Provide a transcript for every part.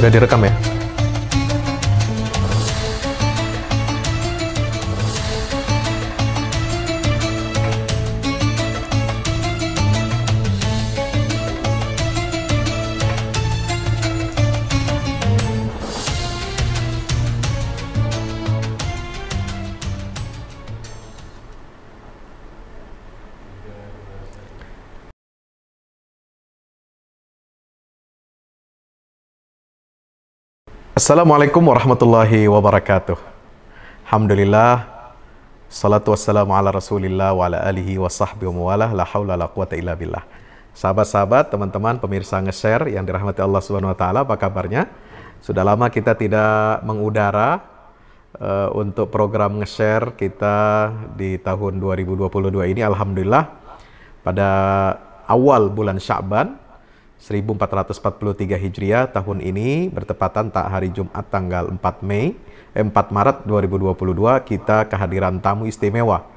Sudah direkam ya? Assalamualaikum warahmatullahi wabarakatuh. Alhamdulillah, salatu wassalamu ala rasulillah wa ala alihi wa sahbihi wa mawalah, la hawla la quwata illa billah. Sahabat-sahabat, teman-teman, pemirsa nge-share yang dirahmati Allah Subhanahu wa Ta'ala, apa kabarnya? Sudah lama kita tidak mengudara untuk program nge-share kita di tahun 2022 ini. Alhamdulillah, pada awal bulan Sya'ban 1443 Hijriah tahun ini bertepatan hari Jumat tanggal 4 Maret 2022 kita kehadiran tamu istimewa,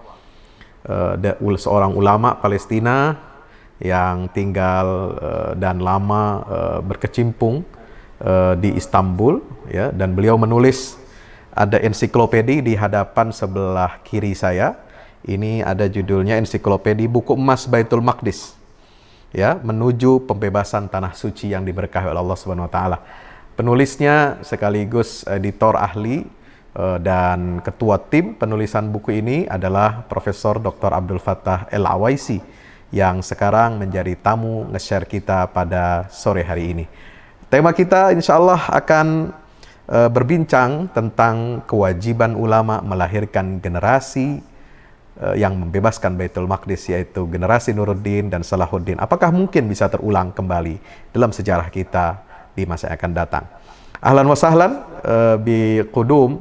seorang ulama Palestina yang tinggal dan lama berkecimpung di Istanbul, ya, dan beliau menulis ada ensiklopedi di hadapan sebelah kiri saya. Ini ada judulnya Ensiklopedi Buku Emas Baitul Maqdis, ya, menuju pembebasan tanah suci yang diberkahi oleh Allah Subhanahu wa Ta'ala. Penulisnya sekaligus editor ahli dan ketua tim penulisan buku ini adalah Profesor Dr. Abdul Fattah Al-Awaisi yang sekarang menjadi tamu nge-share kita pada sore hari ini. Tema kita insya Allah akan berbincang tentang kewajiban ulama melahirkan generasi yang membebaskan Baitul Maqdis, yaitu generasi Nuruddin dan Salahuddin. Apakah mungkin bisa terulang kembali dalam sejarah kita di masa yang akan datang? Ahlan wa sahlan bi qudum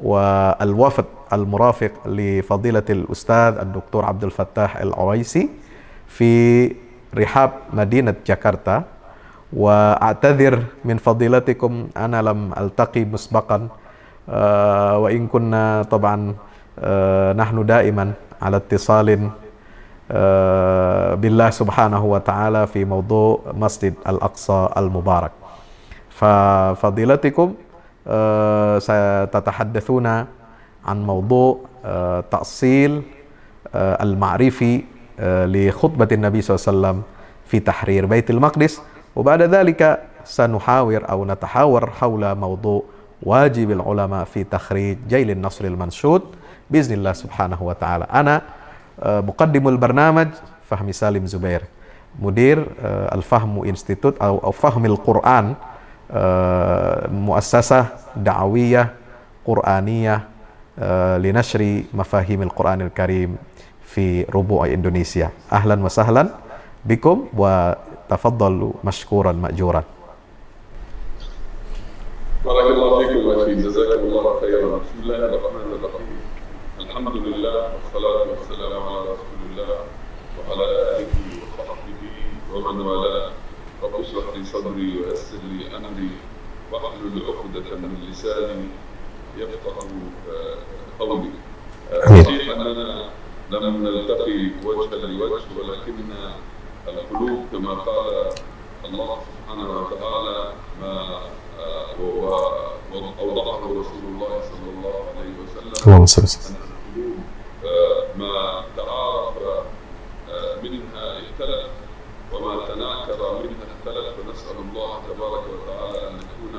wa al-wafd al-murafiq li fadilatil Ustadz Dr. Abdul Fattah Al-Awaisi fi rihab Madinat Jakarta, wa a'tadhir min fadilatikum ana lam altaqi musbaqan wa in kunna tab'an nahnu daiman ala ittisalin billah subhanahu wa ta'ala fi mawdu' Masjid Al-Aqsa Al-Mubarak. Fa fadilatikum satatahaddatsuna an mawdu' ta'sil al-ma'rifi li khutbatin Nabi SAW fi tahrir Baitul Maqdis, wa ba'da dhalika sanuhawir aw natahawar hawla mawdu' wajibil ulama fi takhrij jailin nasril mansyud Bismillah subhanahu wa ta'ala. Ana muqaddimul barnamaj Fahmi Salim Zubair, mudir Al-Fahmu Institute atau Fahmil Quran, muassasah da'awiyah Quraniyah li nashri mafahimil Quranil Karim fi rubu' Indonesia. Ahlan wa sahlan bikum wa tafaddalu mashkuran ma'juran. Barakallahu fikum wa fi jazakumullahu khairan. Bismillahirrahmanirrahim. Alhamdulillah, wassalatu wassalamu ala rasulillah wa ala alihi wa sahbihi wa man wala. Rabbi shrah li sadri wa yassir li amri wahlul 'uqdatan min lisani yafqahu qawli. Sahih annana lam naltaqi wajhan li wajh, walakinna al-qulub kama qala Allah subhanahu wa ta'ala ma وأوضحه رسول الله صلى الله عليه وسلم. ما تعارف منها اختلف وما تناكر منها اختلف، فنسأل الله تبارك وتعالى أن نكون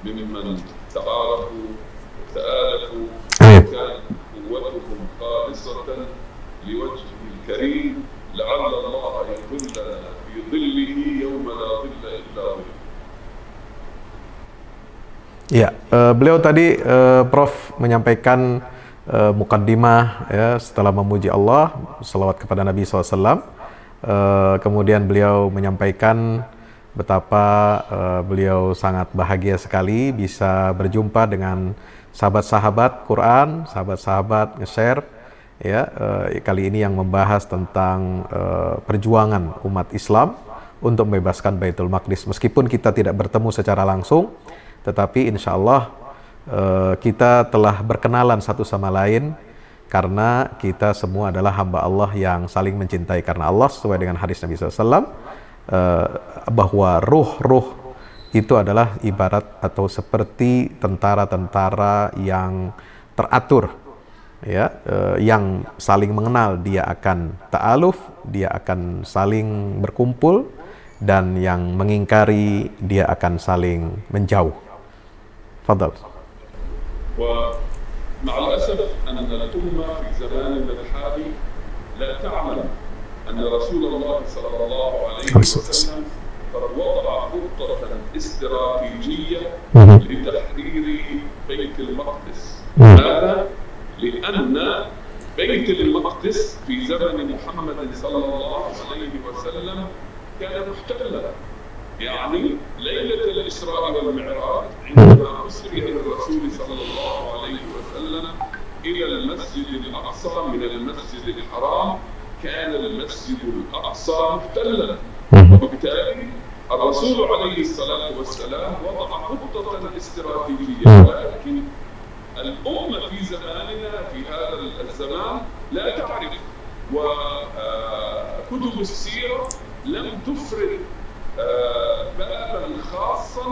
ممن تعارفوا وتآلفوا وكانت قوتهم خالصة لوجهه الكريم، لعل الله يظلنا في ظله يوم لا ظل إلا ظله. Ya, beliau tadi Prof menyampaikan mukaddimah, ya, setelah memuji Allah, salawat kepada Nabi SAW. Kemudian beliau menyampaikan betapa beliau sangat bahagia sekali bisa berjumpa dengan sahabat-sahabat Quran, sahabat-sahabat nge-share, ya, kali ini yang membahas tentang perjuangan umat Islam untuk membebaskan Baitul Maqdis. Meskipun kita tidak bertemu secara langsung, tetapi insya Allah kita telah berkenalan satu sama lain karena kita semua adalah hamba Allah yang saling mencintai karena Allah, sesuai dengan hadis Nabi SAW, bahwa ruh-ruh itu adalah ibarat atau seperti tentara-tentara yang teratur, ya, yang saling mengenal, dia akan ta'aluf, dia akan saling berkumpul, dan yang mengingkari dia akan saling menjauh. Fadhal. ومع الأسف أن الأمة في زماننا الحالي لا تعلم أن رسول الله صلى الله عليه وسلم قد وضع خطة استراتيجية لتحرير بيت المقدس. هذا لأن بيت المقدس في زمن محمد صلى الله عليه وسلم كان محتلا. يعني ليلة الإسراء والمعراج عندما أسري الرسول صلى الله عليه وسلم إلى المسجد الأقصى من المسجد الحرام كان المسجد الأقصى محتلا، وبالتالي الرسول عليه الصلاة والسلام وضع خطة استراتيجية، ولكن الأمة في زماننا في هذا الزمان لا تعرف، وكتب السيرة لم تفرد بابا خاصا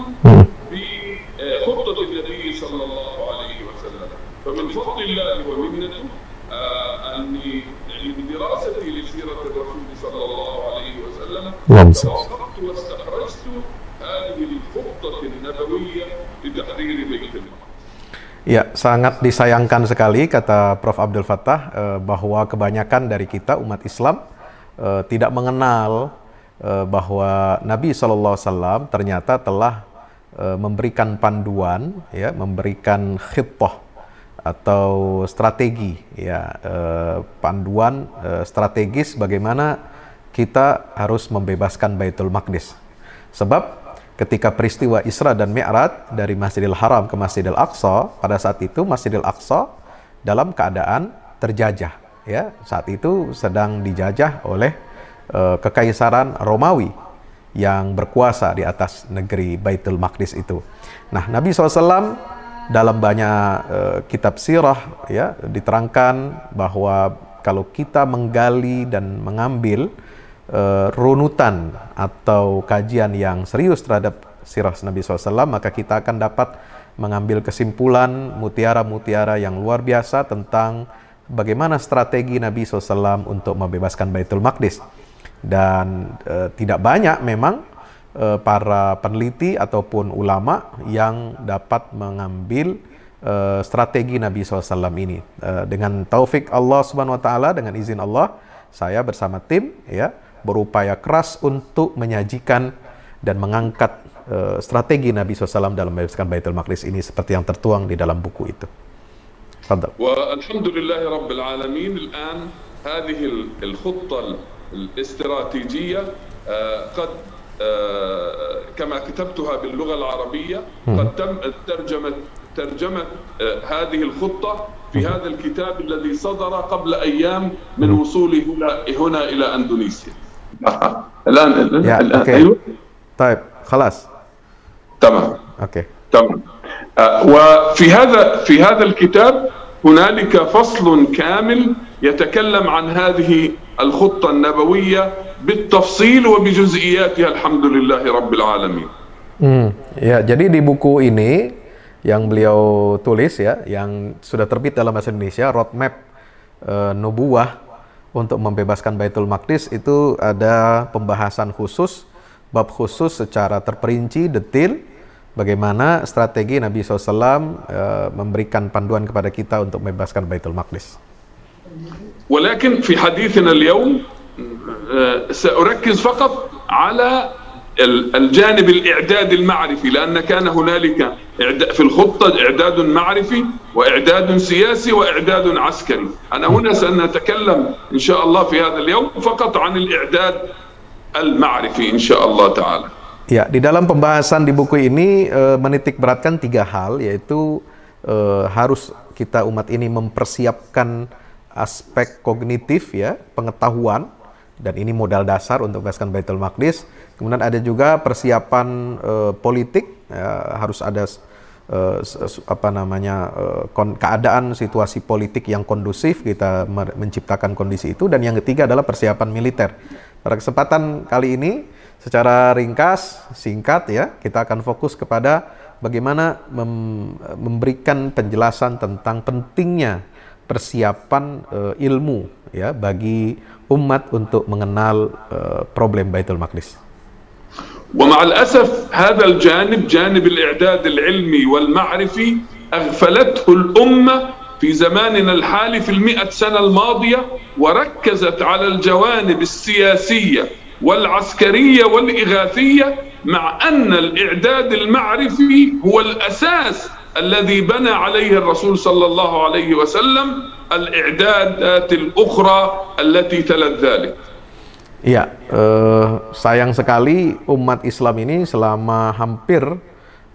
بخطة النبي صلى الله عليه وسلم. فمن فضل الله ومنته أني من دراستي لسيرة الرسول صلى الله عليه وسلم توقفت واستخرجت هذه الخطة النبوية لتحرير بيت المقدس. Ya, sangat disayangkan sekali, kata Prof. Abdul Fattah, bahwa kebanyakan dari kita umat Islam tidak mengenal bahwa Nabi SAW ternyata telah memberikan panduan, ya, memberikan khittah atau strategi, ya, panduan strategis bagaimana kita harus membebaskan Baitul Maqdis. Sebab ketika peristiwa Isra dan Mi'raj dari Masjidil Haram ke Masjidil Aqsa, pada saat itu Masjidil Aqsa dalam keadaan terjajah, ya, saat itu sedang dijajah oleh Kekaisaran Romawi yang berkuasa di atas negeri Baitul Maqdis itu. Nah, Nabi SAW dalam banyak kitab sirah, ya, diterangkan bahwa kalau kita menggali dan mengambil runutan atau kajian yang serius terhadap sirah Nabi SAW, maka kita akan dapat mengambil kesimpulan mutiara-mutiara yang luar biasa tentang bagaimana strategi Nabi SAW untuk membebaskan Baitul Maqdis. Dan tidak banyak memang para peneliti ataupun ulama yang dapat mengambil strategi Nabi SAW ini. Dengan taufik Allah Subhanahu Wa Taala, dengan izin Allah, saya bersama tim, ya, berupaya keras untuk menyajikan dan mengangkat strategi Nabi SAW dalam membebaskan Baitul Maqdis ini seperti yang tertuang di dalam buku itu. Walhamdulillahi Rabbil Alamin. الآن هذه الخطة الاستراتيجية قد كما كتبتها باللغة العربية قد تم ترجمة هذه الخطة في هذا الكتاب الذي صدر قبل أيام من وصولي هنا إلى أندونيسيا. الآن أيوة. طيب خلاص تمام. أوكي تمام. وفي هذا الكتاب هنالك فصل كامل يتكلم عن هذه الخطة النبوية بالتفصيل وبجزئياتها الحمد لله رب العالمين. Ya, jadi di buku ini yang beliau tulis, ya, yang sudah terbit dalam bahasa Indonesia, Roadmap Nubuwah untuk membebaskan Baitul Maqdis, itu ada pembahasan khusus, bab khusus secara terperinci, detil, bagaimana strategi Nabi SAW memberikan panduan kepada kita untuk membebaskan Baitul Maqdis. ولكن في حديثنا اليوم سأركز فقط على الجانب الإعداد المعرفي، لأن كان هنالك في الخطة إعداد معرفي وإعداد سياسي وإعداد عسكري. أنا هنا سنتكلم إن شاء الله في هذا اليوم فقط عن الإعداد المعرفي إن شاء الله تعالى. Ya, di dalam pembahasan di buku ini menitik beratkan 3 hal, yaitu harus kita umat ini mempersiapkan aspek kognitif, ya, pengetahuan, dan ini modal dasar untuk membebaskan Baitul Maqdis. Kemudian ada juga persiapan politik, ya, harus ada keadaan situasi politik yang kondusif, kita menciptakan kondisi itu. Dan yang ketiga adalah persiapan militer. Pada kesempatan kali ini secara ringkas, singkat ya, kita akan fokus kepada bagaimana memberikan penjelasan tentang pentingnya persiapan ilmu ya bagi umat untuk mengenal problem Baitul Maqdis. ومع الأسف هذا الجانب جانب الإعداد العلمي والمعرفي أغفلته الأمة في زماننا الحالي في 100 سنة الماضية وركزت على الجوانب السياسية والعسكرية والإغاثية مع أن الإعداد المعرفي هو الأساس الذي بنى عليه الرسول صلى الله عليه وسلم الإعدادات الأخرى التي تلت ذلك. Ya, sayang sekali umat Islam ini selama hampir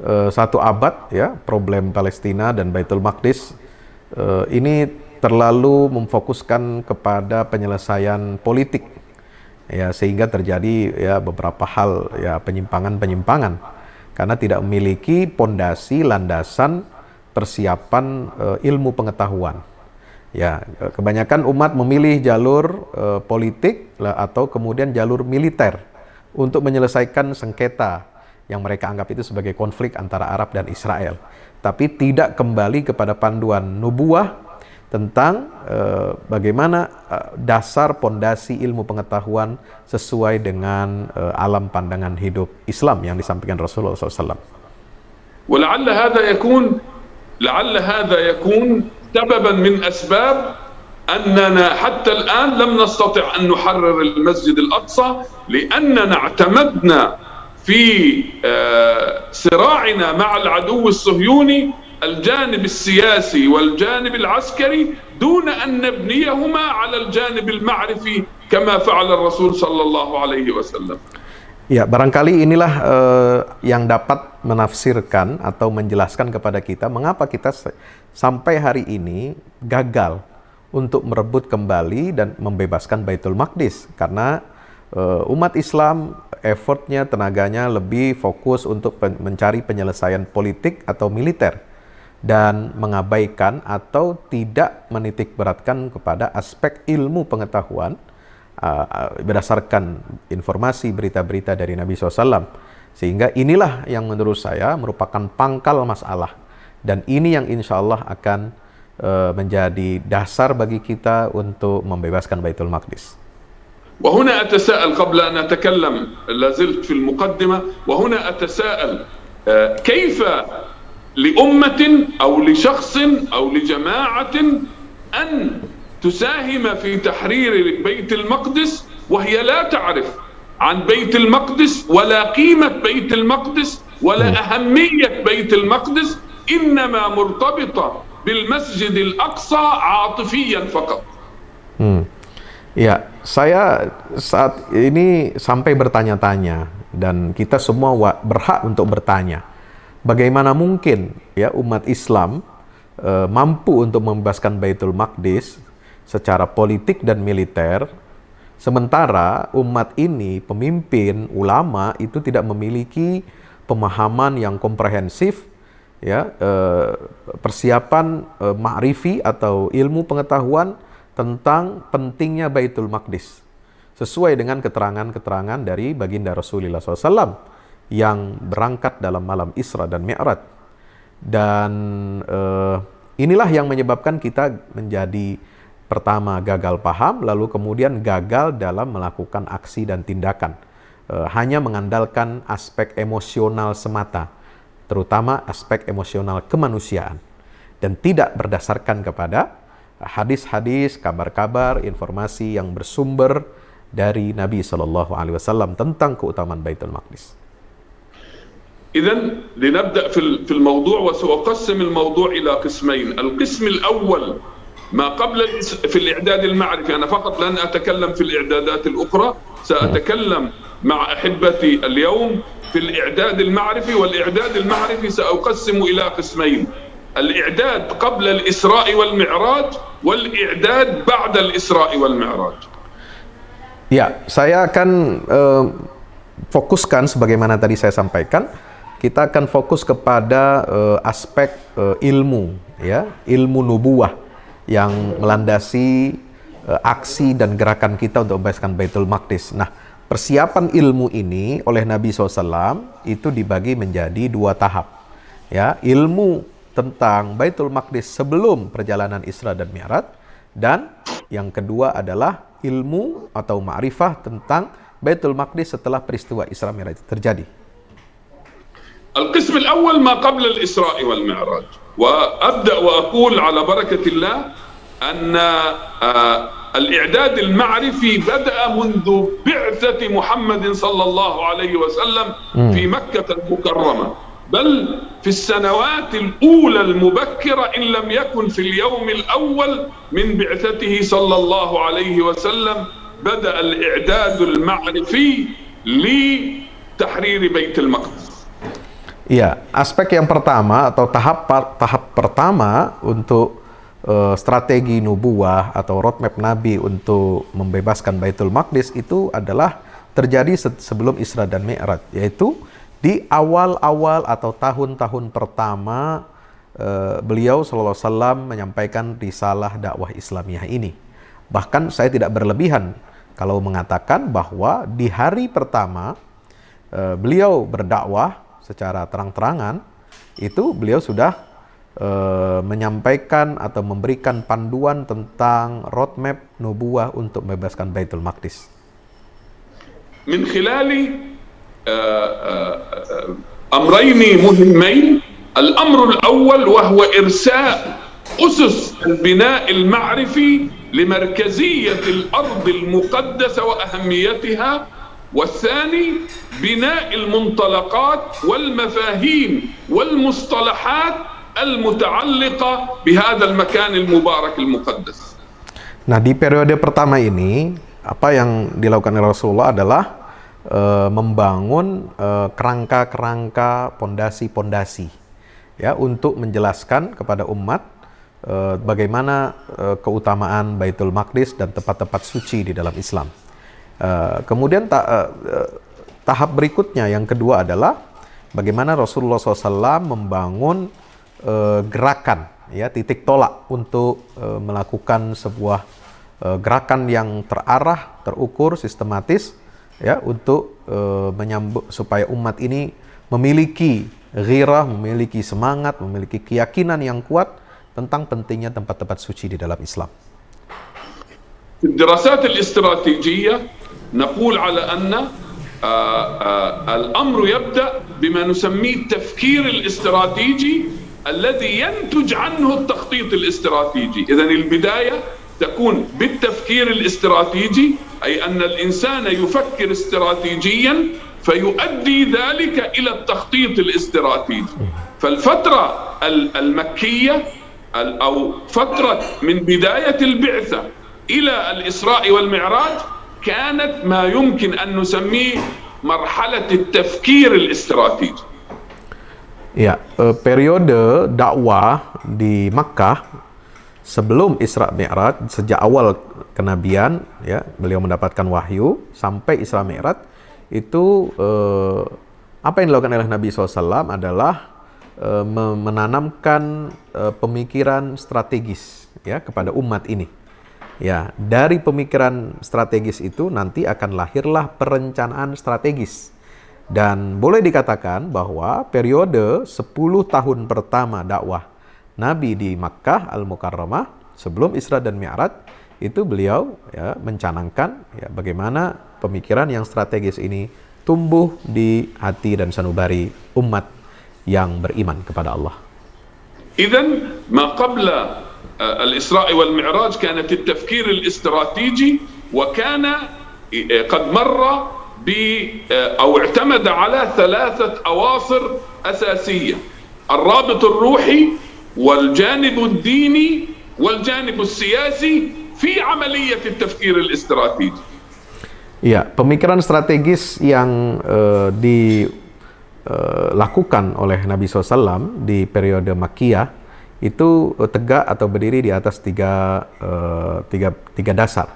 1 abad ya, problem Palestina dan Baitul Maqdis ini terlalu memfokuskan kepada penyelesaian politik ya, sehingga terjadi ya beberapa hal ya penyimpangan-penyimpangan karena tidak memiliki pondasi landasan persiapan ilmu pengetahuan. Ya, kebanyakan umat memilih jalur politik atau kemudian jalur militer untuk menyelesaikan sengketa yang mereka anggap itu sebagai konflik antara Arab dan Israel. Tapi tidak kembali kepada panduan nubuah tentang bagaimana dasar pondasi ilmu pengetahuan sesuai dengan alam pandangan hidup Islam yang disampaikan Rasulullah SAW. ولعل هذا يكون سببا من أسباب أننا حتى الآن لم نستطع أن نحرر المسجد الأقصى لأننا اعتمدنا في صراعنا مع العدو الصهيوني الجانب السياسي والجانب العسكري دون أن نبنيهما على الجانب المعرفي كما فعل الرسول صلى الله عليه وسلم. Ya, barangkali inilah yang dapat menafsirkan atau menjelaskan kepada kita mengapa kita sampai hari ini gagal untuk merebut kembali dan membebaskan Baitul Maqdis. Karena umat Islam effortnya, tenaganya lebih fokus untuk mencari penyelesaian politik atau militer dan mengabaikan atau tidak menitik beratkan kepada aspek ilmu pengetahuan berdasarkan informasi berita-berita dari Nabi SAW. Sehingga inilah yang menurut saya merupakan pangkal masalah, dan ini yang insya Allah akan menjadi dasar bagi kita untuk membebaskan Baitul Maqdis. وهنا أتساءل قبل أن أتكلم لازلت في المقدمة وهنا أتساءل كيف لأمة أو لشخص أو لجماعة أن تساهم في تحرير بيت المقدس وهي لا تعرف عن بيت المقدس ولا قيمة بيت المقدس ولا أهمية بيت المقدس إنما مرتبطة بالمسجد الأقصى عاطفيا فقط. Ya, saya saat ini sampai bertanya-tanya, dan kita semua berhak untuk bertanya, bagaimana mungkin ya umat Islam mampu untuk membebaskan Baitul Maqdis secara politik dan militer, sementara umat ini, pemimpin, ulama itu tidak memiliki pemahaman yang komprehensif, ya, persiapan ma'rifi atau ilmu pengetahuan tentang pentingnya Baitul Maqdis sesuai dengan keterangan-keterangan dari baginda Rasulullah SAW yang berangkat dalam malam Isra dan Mi'raj. Dan inilah yang menyebabkan kita menjadi pertama gagal paham, lalu kemudian gagal dalam melakukan aksi dan tindakan. Hanya mengandalkan aspek emosional semata, terutama aspek emosional kemanusiaan, dan tidak berdasarkan kepada hadis-hadis, kabar-kabar, informasi yang bersumber dari Nabi SAW tentang keutamaan Baitul Maqdis. إذن لنبدأ في الموضوع، وسأقسم الموضوع إلى قسمين. القسم الأول ما قبل في الإعداد المعرفي، أنا فقط لن أتكلم في الإعدادات الأخرى، سأتكلم مع أحبتي اليوم في الإعداد المعرفي، والإعداد المعرفي سأقسم إلى قسمين: الإعداد قبل الإسراء والمعراج والإعداد بعد الإسراء والمعراج. Ya, saya akan fokuskan sebagaimana tadi saya sampaikan, kita akan fokus kepada aspek ilmu, ya, ilmu nubuwah yang melandasi aksi dan gerakan kita untuk membebaskan Baitul Maqdis. Nah, persiapan ilmu ini oleh Nabi SAW itu dibagi menjadi 2 tahap. Ya, ilmu tentang Baitul Maqdis sebelum perjalanan Isra dan Mi'raj, dan yang kedua adalah ilmu atau ma'rifah tentang Baitul Maqdis setelah peristiwa Isra Mi'raj terjadi. القسم الأول ما قبل الإسراء والمعراج، وأبدأ وأقول على بركة الله أن الإعداد المعرفي بدأ منذ بعثة محمد صلى الله عليه وسلم في مكة المكرمة، بل في السنوات الأولى المبكرة إن لم يكن في اليوم الأول من بعثته صلى الله عليه وسلم بدأ الإعداد المعرفي لتحرير بيت المقدس. Iya, aspek yang pertama atau tahap pertama untuk strategi nubuah atau roadmap Nabi untuk membebaskan Baitul Maqdis itu adalah terjadi sebelum Isra dan Mi'raj, yaitu di awal-awal atau tahun-tahun pertama beliau sallallahu alaihi wasallam menyampaikan risalah dakwah Islamiyah ini. Bahkan saya tidak berlebihan kalau mengatakan bahwa di hari pertama beliau berdakwah secara terang-terangan, itu beliau sudah menyampaikan atau memberikan panduan tentang roadmap nubuah untuk membebaskan Baitul Maqdis. من خلال أمرين مهمين، الأمر الأول وهو إرساء أسس البناء المعرفي لمركزية الأرض المقدسة وأهميتها، والثاني بناء المنطلقات والمفاهيم والمصطلحات المتعلقة بهذا المكان المبارك المقدس. Nah, di periode pertama ini, apa yang dilakukan oleh Rasulullah adalah membangun kerangka-kerangka, pondasi-pondasi, ya, untuk menjelaskan kepada umat bagaimana keutamaan Baitul Maqdis dan tempat-tempat suci di dalam Islam. Kemudian tahap berikutnya yang kedua adalah bagaimana Rasulullah SAW membangun gerakan, ya, titik tolak untuk melakukan sebuah gerakan yang terarah, terukur, sistematis, ya, untuk menyambut supaya umat ini memiliki ghirah, memiliki semangat, memiliki keyakinan yang kuat tentang pentingnya tempat-tempat suci di dalam Islam. الدراسات الاستراتيجية نقول على أن الأمر يبدأ بما نسميه التفكير الاستراتيجي الذي ينتج عنه التخطيط الاستراتيجي. إذن البداية تكون بالتفكير الاستراتيجي، أي أن الإنسان يفكر استراتيجيا فيؤدي ذلك إلى التخطيط الاستراتيجي. فالفترة المكية أو فترة من بداية البعثة إلى الإسراء والمعراج كانت ما يمكن أن نسميه مرحلة التفكير الاستراتيجي. Ya, periode dakwah di Makkah sebelum Isra Mi'raj, sejak awal kenabian, ya, beliau mendapatkan wahyu sampai Isra Mi'raj, itu apa yang dilakukan oleh Nabi SAW adalah menanamkan pemikiran strategis, ya, kepada umat ini. Ya, dari pemikiran strategis itu nanti akan lahirlah perencanaan strategis. Dan boleh dikatakan bahwa periode 10 tahun pertama dakwah Nabi di Makkah Al-Mukarramah sebelum Isra dan Mi'raj itu beliau, ya, mencanangkan, ya, bagaimana pemikiran yang strategis ini tumbuh di hati dan sanubari umat yang beriman kepada Allah. إذن ما قبل الإسراء والمعراج كانت التفكير الاستراتيجي، وكان قد مر أو اعتمد على 3 أواصر أساسية: الرابط الروحي والجانب الديني والجانب السياسي في عملية التفكير الاستراتيجي. Ya, pemikiran strategis yang dilakukan oleh Nabi SAW di periode Makkiyah itu tegak atau berdiri di atas tiga dasar.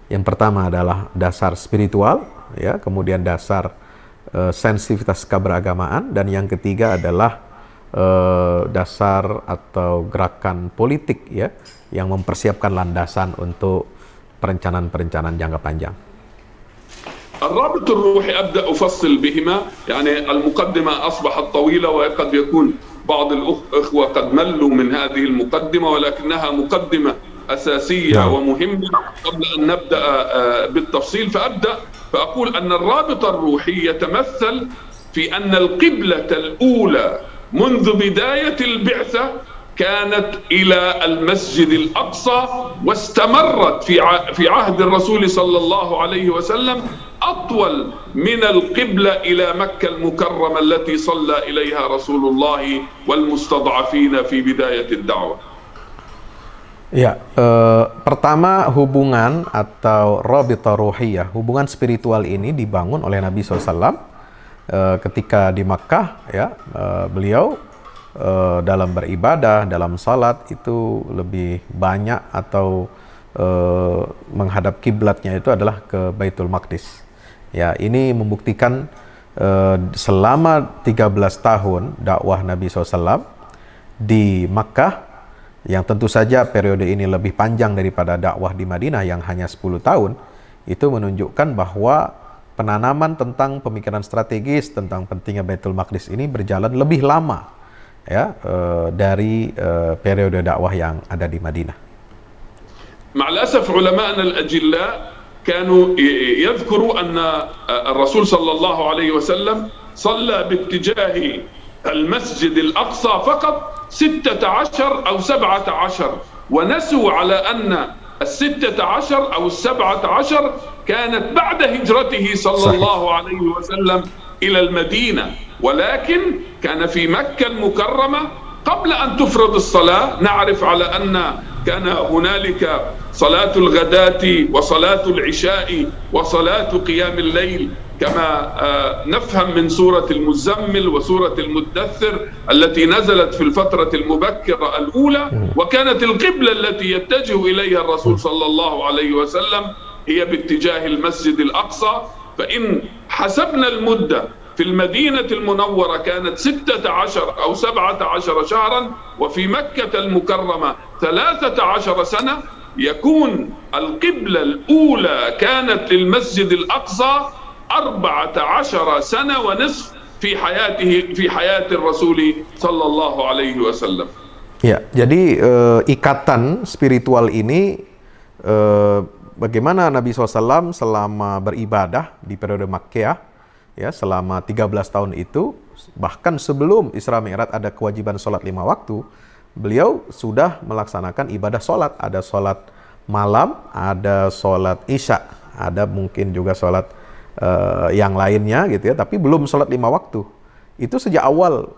Yang pertama adalah dasar spiritual, ya, kemudian dasar sensitivitas keberagamaan, dan yang ketiga adalah dasar atau gerakan politik, ya, yang mempersiapkan landasan untuk perencanaan-perencanaan jangka panjang. الرابط الروحي أبدأ أفصل بهما، يعني المقدمة أصبحت طويلة وقد يكون بعض الأخوة قد ملوا من هذه المقدمة، ولكنها مقدمة أساسية ومهمة قبل أن نبدأ بالتفصيل. فأقول أن الرابط الروحي يتمثل في أن القبلة الأولى منذ بداية البعثة كانت إلى المسجد الأقصى، واستمرت في عهد الرسول صلى الله عليه وسلم أطول من القبلة إلى مكة المكرمة التي صلى إليها رسول الله والمستضعفين في بداية الدعوة. Ya, pertama hubungan atau rabita ruhiyah, hubungan spiritual ini dibangun oleh Nabi SAW ketika di Makkah, ya, beliau dalam beribadah, dalam salat itu lebih banyak atau menghadap kiblatnya itu adalah ke Baitul Maqdis. Ya, ini membuktikan selama 13 tahun dakwah Nabi SAW di Makkah, yang tentu saja periode ini lebih panjang daripada dakwah di Madinah yang hanya 10 tahun, itu menunjukkan bahwa penanaman tentang pemikiran strategis tentang pentingnya Baitul Maqdis ini berjalan lebih lama, ya, dari periode dakwah yang ada di Madinah. مع الأسف علماءنا الأجلاء كانوا يذكروا أن الرسول صلى الله عليه وسلم صلى باتجاه المسجد الأقصى فقط 16 أو 17، ونسوا على أن 16 أو 17 كانت بعد هجرته صلى الله عليه وسلم إلى المدينة، ولكن كان في مكة المكرمة قبل أن تفرض الصلاة. نعرف على أن كان هنالك صلاة الغداة وصلاة العشاء وصلاة قيام الليل، كما نفهم من سورة المزمل وسورة المدثر التي نزلت في الفترة المبكرة الأولى، وكانت القبلة التي يتجه إليها الرسول صلى الله عليه وسلم هي باتجاه المسجد الأقصى. فإن حسبنا المدة في المدينة المنورة كانت 16 أو 17 شهرا، وفي مكة المكرمة 13 سنة، يكون القبلة الأولى كانت للمسجد الأقصى 14 سنة ونصف في حياة الرسول صلى الله عليه وسلم. Ya, jadi ikatan spiritual ini bagaimana Nabi SAW selama beribadah di periode Makkah, ya, selama 13 tahun itu, bahkan sebelum Isra Mi'raj ada kewajiban sholat 5 waktu, beliau sudah melaksanakan ibadah sholat. Ada sholat malam, ada sholat isya, ada mungkin juga sholat yang lainnya gitu ya, tapi belum sholat 5 waktu. Itu sejak awal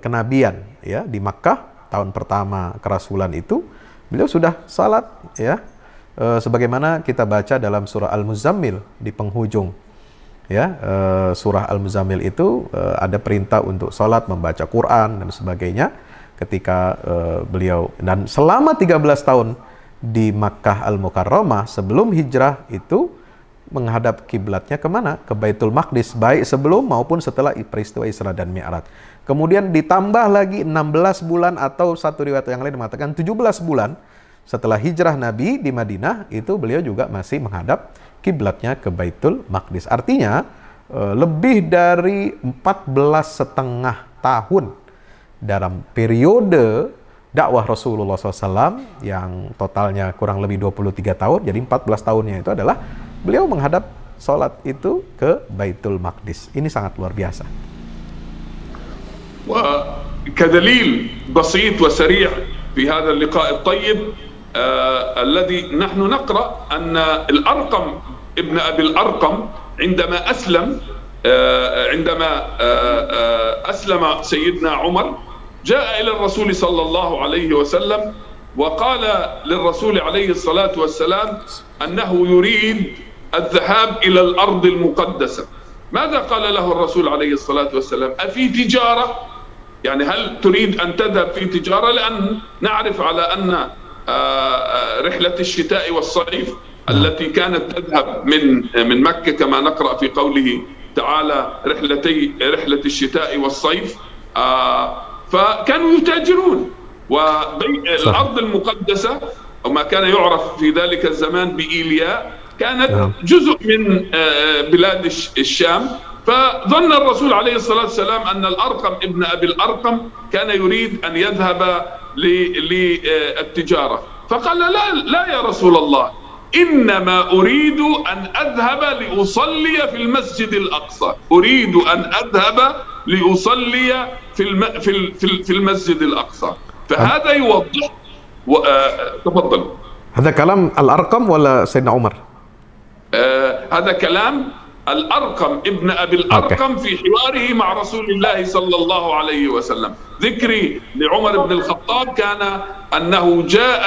kenabian, ya, di Makkah, tahun pertama kerasulan itu, beliau sudah sholat, ya, sebagaimana kita baca dalam surah Al-Muzammil di penghujung. Ya, surah Al-Muzammil itu ada perintah untuk sholat, membaca Quran dan sebagainya ketika beliau, dan selama 13 tahun di Makkah Al-Mukarramah sebelum hijrah itu menghadap kiblatnya kemana? Ke Baitul Maqdis, baik sebelum maupun setelah peristiwa Isra dan Mi'raj. Kemudian ditambah lagi 16 bulan atau satu riwayat yang lain mengatakan 17 bulan setelah hijrah Nabi di Madinah, itu beliau juga masih menghadap kiblatnya ke Baitul Maqdis. Artinya lebih dari 14,5 tahun dalam periode dakwah Rasulullah SAW yang totalnya kurang lebih 23 tahun, jadi 14 tahunnya itu adalah beliau menghadap sholat itu ke Baitul Maqdis. Ini sangat luar biasa. وكدليل بسيط وسريع في هذا اللقاء الطيب الذي نحن نقرأ أن الأرقم ابن أبي الأرقم عندما أسلم سيدنا عمر، جاء إلى الرسول صلى الله عليه وسلم وقال للرسول عليه الصلاة والسلام أنه يريد الذهاب إلى الأرض المقدسة. ماذا قال له الرسول عليه الصلاة والسلام؟ أفي تجارة؟ يعني هل تريد أن تذهب في تجارة؟ لأن نعرف على أن رحلة الشتاء والصيف التي كانت تذهب من مكة كما نقرأ في قوله تعالى رحلة الشتاء والصيف، فكانوا يتاجرون. والأرض المقدسة وما كان يعرف في ذلك الزمان بإيلياء كانت جزء من بلاد الشام. فظن الرسول عليه الصلاة والسلام أن الأرقم ابن أبي الأرقم كان يريد أن يذهب للتجارة، فقال لا يا رسول الله، إنما أريد أن أذهب لأصلي في المسجد الأقصى، أريد أن أذهب لأصلي في المسجد الأقصى. فهذا يوضح. تفضل. هذا كلام الأرقم ولا سيدنا عمر؟ هذا كلام الأرقم ابن أبي الأرقم في حواره مع رسول الله صلى الله عليه وسلم. ذكري لعمر بن الخطاب كان أنه جاء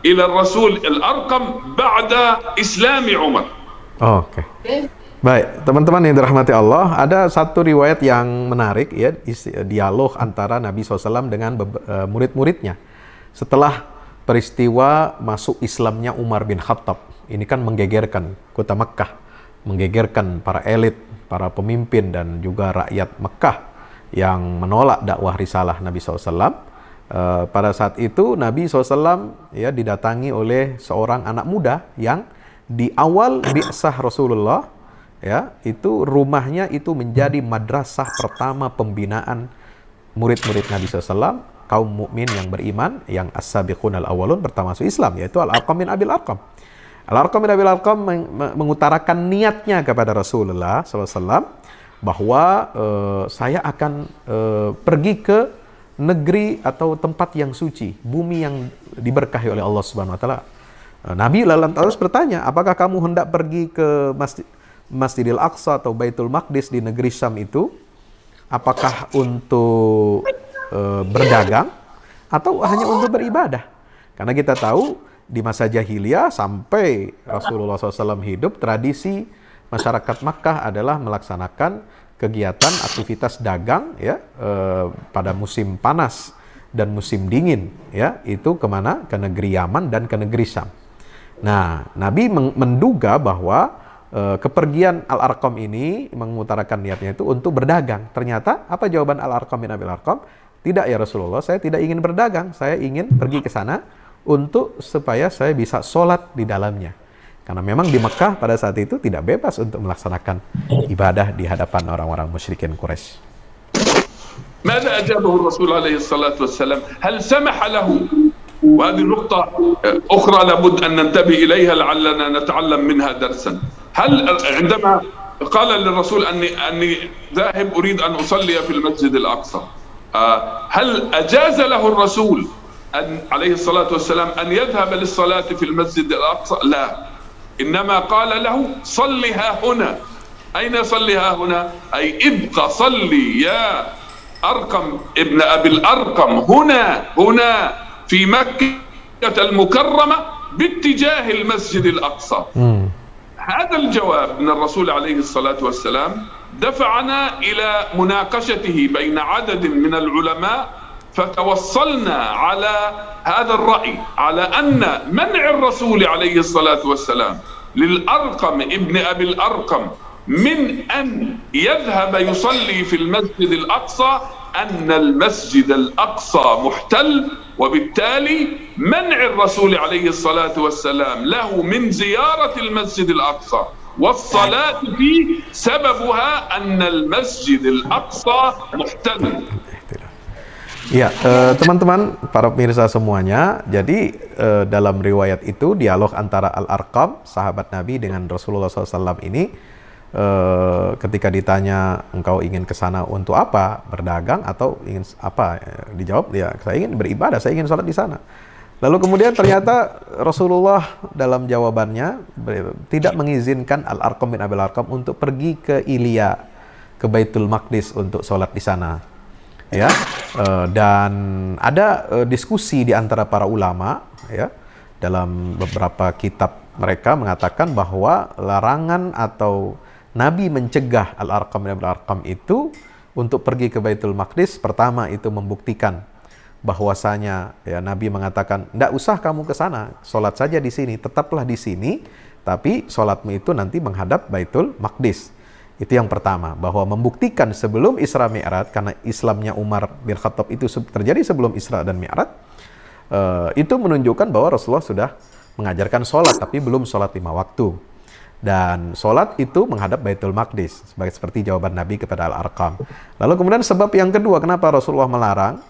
إلى الرسول الأرقم بعد إسلام عمر. Oke. Baik, teman-teman yang dirahmati Allah, ada satu riwayat yang menarik ya, dialog antara Nabi SAW dengan murid-muridnya setelah peristiwa masuk Islamnya Umar bin Khattab. Ini kan menggegerkan kota Mekkah, menggegerkan para elit, para pemimpin dan juga rakyat Mekkah yang menolak dakwah risalah Nabi SAW. Pada saat itu Nabi SAW ya didatangi oleh seorang anak muda yang di awal bi'sah Rasulullah ya, itu rumahnya itu menjadi madrasah pertama pembinaan murid-murid Nabi SAW, kaum mukmin yang beriman, yang as-sabiqun al-awwalun pertama masuk Islam, yaitu Al-Arqam bin Abil Arqam. Al-Arqam bin Abil Arqam mengutarakan niatnya kepada Rasulullah SAW bahwa saya akan pergi ke negeri atau tempat yang suci, bumi yang diberkahi oleh Allah Subhanahu Wa Taala. Nabi lantas bertanya, apakah kamu hendak pergi ke Masjidil Aqsa atau Baitul Maqdis di negeri Syam itu? Apakah untuk berdagang atau hanya untuk beribadah? Karena kita tahu di masa jahiliyah sampai Rasulullah SAW hidup, tradisi masyarakat Makkah adalah melaksanakan kegiatan aktivitas dagang ya pada musim panas dan musim dingin ya, itu kemana? Ke negeri Yaman dan ke negeri Syam. Nah, Nabi menduga bahwa kepergian Al-Arqam ini mengutarakan niatnya itu untuk berdagang. Ternyata apa jawaban Al-Arqam bin Abil Arqam? Tidak ya Rasulullah, saya tidak ingin berdagang, saya ingin pergi ke sana untuk supaya saya bisa sholat di dalamnya. Karena memang di Mekah pada saat itu tidak bebas untuk melaksanakan ibadah di hadapan orang-orang musyrikin Quraisy. ماذا أجابه الرسول عليه الصلاة والسلام؟ هل سمح له؟ وهذه نقطة أخرى لابد أن ننتبه إليها لعلنا نتعلم منها درسا. هل عندما قال للرسول أني ذاهب أريد أن أصلي في المسجد الأقصى، هل أجاز له الرسول عليه الصلاة والسلام أن يذهب للصلاة في المسجد الأقصى؟ لا، إنما قال له صلها هنا. أين صلها هنا؟ أي ابقى صلي يا أرقم ابن أبي الأرقم هنا في مكة المكرمة باتجاه المسجد الأقصى. هذا الجواب من الرسول عليه الصلاة والسلام دفعنا إلى مناقشته بين عدد من العلماء، فتوصلنا على هذا الرأي، على أن منع الرسول عليه الصلاة والسلام للأرقم ابن أبي الأرقم من أن يذهب يصلي في المسجد الأقصى أن المسجد الأقصى محتل، وبالتالي منع الرسول عليه الصلاة والسلام له من زيارة المسجد الأقصى والصلاة فيه سببها أن المسجد الأقصى محتل. Ya, teman-teman, para pemirsa semuanya, jadi dalam riwayat itu, dialog antara Al-Arqam, sahabat Nabi, dengan Rasulullah SAW ini, ketika ditanya, engkau ingin ke sana untuk apa? Berdagang atau ingin apa? Dijawab, ya saya ingin beribadah, saya ingin sholat di sana. Lalu kemudian ternyata Rasulullah dalam jawabannya tidak mengizinkan Al-Arqam bin Abil Arqam untuk pergi ke Ilya, ke Baitul Maqdis untuk sholat di sana. Ya, dan ada diskusi di antara para ulama ya, dalam beberapa kitab mereka mengatakan bahwa larangan atau Nabi mencegah Al-Arqam bin Abil Arqam itu untuk pergi ke Baitul Maqdis, pertama itu membuktikan bahwasanya ya, Nabi mengatakan tidak usah kamu ke sana, sholat saja di sini, tetaplah di sini, tapi sholatmu itu nanti menghadap Baitul Maqdis. Itu yang pertama, bahwa membuktikan sebelum Isra Mi'raj, karena Islamnya Umar bin Khattab itu terjadi sebelum Isra dan Mi'raj, itu menunjukkan bahwa Rasulullah sudah mengajarkan sholat, tapi belum sholat 5 waktu. Dan sholat itu menghadap Baitul Maqdis, seperti jawaban Nabi kepada Al-Arqam. Lalu kemudian sebab yang kedua kenapa Rasulullah melarang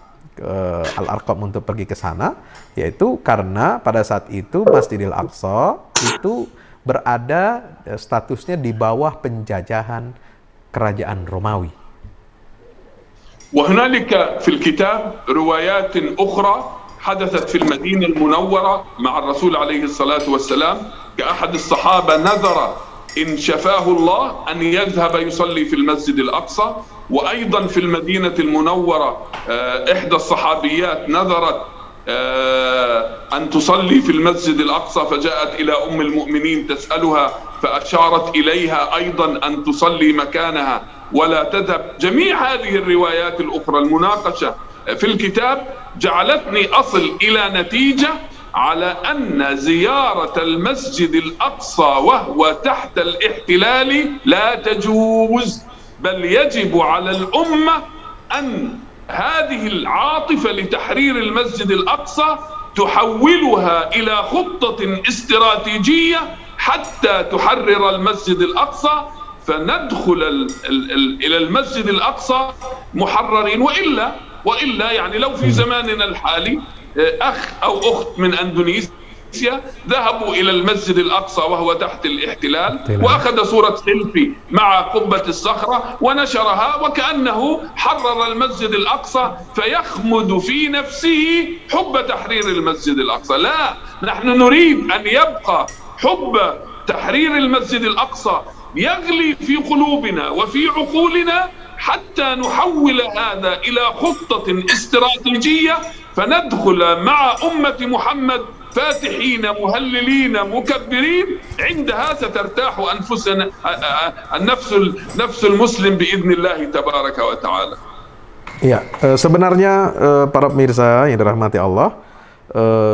Al-Arqam untuk pergi ke sana, yaitu karena pada saat itu Masjidil Aqsa itu berada statusnya di bawah penjajahan kerajaan Romawi. وهنالك في الكتاب روايات أخرى حدثت في المدينة المنورة مع الرسول عليه الصلاة والسلام، كأحد الصحابة نذر إن شفاه الله أن يذهب يصلي في المسجد الأقصى، وأيضا في المدينة المنورة إحدى الصحابيات نذرت أن تصلي في المسجد الأقصى، فجاءت إلى أم المؤمنين تسألها فأشارت إليها أيضا أن تصلي مكانها ولا تذهب. جميع هذه الروايات الأخرى المناقشة في الكتاب جعلتني أصل إلى نتيجة على أن زيارة المسجد الأقصى وهو تحت الاحتلال لا تجوز، بل يجب على الأمة أن هذه العاطفة لتحرير المسجد الأقصى تحولها إلى خطة استراتيجية حتى تحرر المسجد الأقصى، فندخل إلى المسجد الأقصى محررين. وإلا يعني لو في زماننا الحالي أخ أو أخت من أندونيسيا ذهبوا إلى المسجد الأقصى وهو تحت الاحتلال وأخذ صورة سيلفي مع قبة الصخرة ونشرها وكأنه حرر المسجد الأقصى، فيخمد في نفسه حب تحرير المسجد الأقصى. لا، نحن نريد أن يبقى حب تحرير المسجد الأقصى يغلي في قلوبنا وفي عقولنا حتى نحول هذا إلى خطة استراتيجية، فندخل مع أمة محمد فاتحين مهللين مكبرين. عندها سترتاح أنفسنا النفس المسلم بإذن الله تبارك وتعالى. Ya, sebenarnya para pemirsa yang dirahmati Allah,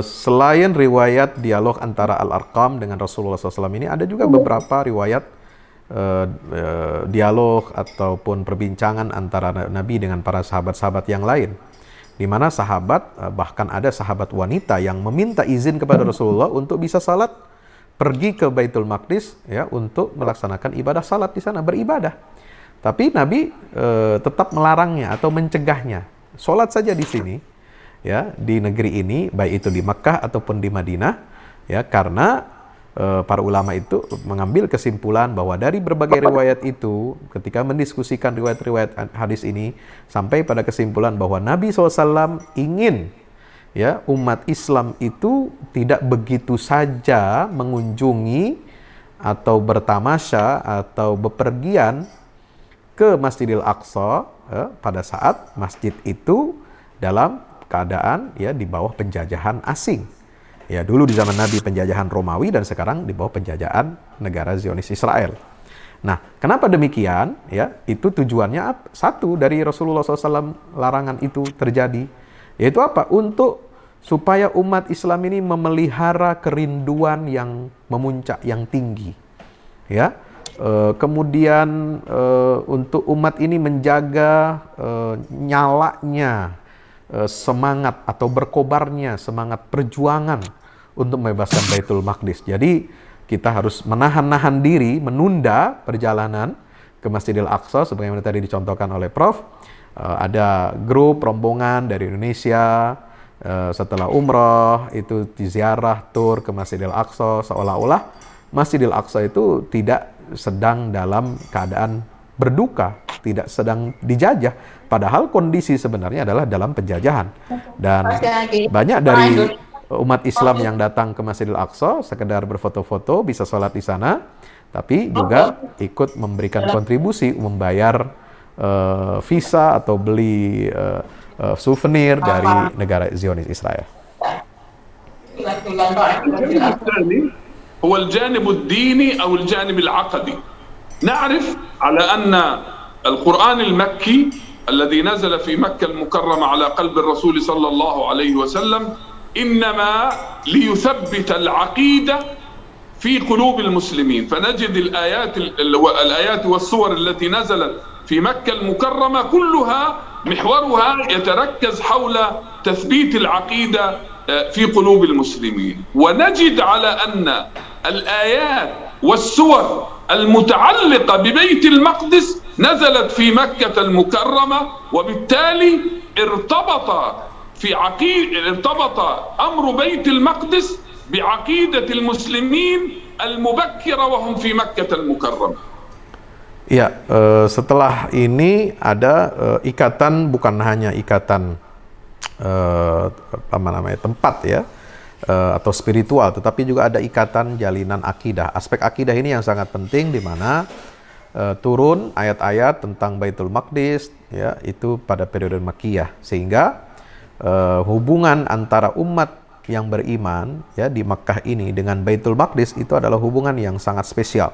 selain riwayat dialog antara Al-Arqam dengan Rasulullah SAW ini, ada juga beberapa riwayat dialog ataupun perbincangan antara Nabi dengan para sahabat-sahabat yang lain, di mana sahabat, bahkan ada sahabat wanita yang meminta izin kepada Rasulullah untuk bisa salat, pergi ke Baitul Maqdis ya untuk melaksanakan ibadah salat di sana, beribadah. Tapi Nabi tetap melarangnya atau mencegahnya. Salat saja di sini ya, di negeri ini, baik itu di Makkah ataupun di Madinah ya, karena para ulama itu mengambil kesimpulan bahwa dari berbagai riwayat itu, ketika mendiskusikan riwayat-riwayat hadis ini, sampai pada kesimpulan bahwa Nabi SAW ingin ya umat Islam itu tidak begitu saja mengunjungi atau bertamasya atau bepergian ke Masjidil Aqsa pada saat masjid itu dalam keadaan ya di bawah penjajahan asing. Ya, dulu di zaman Nabi penjajahan Romawi dan sekarang di bawah penjajahan negara Zionis Israel. Nah, kenapa demikian? Ya, itu tujuannya satu dari Rasulullah SAW larangan itu terjadi, yaitu apa? Untuk supaya umat Islam ini memelihara kerinduan yang memuncak, yang tinggi. Ya, kemudian untuk umat ini menjaga nyalanya semangat atau berkobarnya semangat perjuangan untuk membebaskan Baitul Maqdis. Jadi kita harus menahan-nahan diri, menunda perjalanan ke Masjidil Aqsa sebagaimana tadi dicontohkan oleh Prof. Ada grup rombongan dari Indonesia setelah umroh itu diziarah tur ke Masjidil Aqsa, seolah-olah Masjidil Aqsa itu tidak sedang dalam keadaan berduka, tidak sedang dijajah, padahal kondisi sebenarnya adalah dalam penjajahan. Dan banyak dari umat Islam yang datang ke Masjidil Aqsa sekedar berfoto-foto, bisa sholat di sana, tapi juga ikut memberikan kontribusi, membayar visa atau beli souvenir dari negara Zionis Israel. هو الجانب الديني أو الجانب العقدي. نعرف على أن القرآن المكي الذي نزل في مكة المكرمة على قلب الرسول صلى الله عليه وسلم إنما ليثبت العقيدة في قلوب المسلمين، فنجد الآيات والسور التي نزلت في مكة المكرمة كلها محورها يتركز حول تثبيت العقيدة في قلوب المسلمين. ونجد على أن الآيات والسور المتعلقة ببيت المقدس نزلت في مكة المكرمة، وبالتالي ارتبط أمر بيت المقدس بعقيدة المسلمين المبكرة وهم في مكة المكرمة. Ya, setelah ini ada ikatan, bukan hanya ikatan tempat ya, atau spiritual, tetapi juga ada ikatan jalinan akidah. Aspek akidah ini yang sangat penting, di mana turun ayat-ayat tentang Baitul Maqdis ya, itu pada periode Makkiyah, sehingga hubungan antara umat yang beriman ya di Makkah ini dengan Baitul Maqdis itu adalah hubungan yang sangat spesial,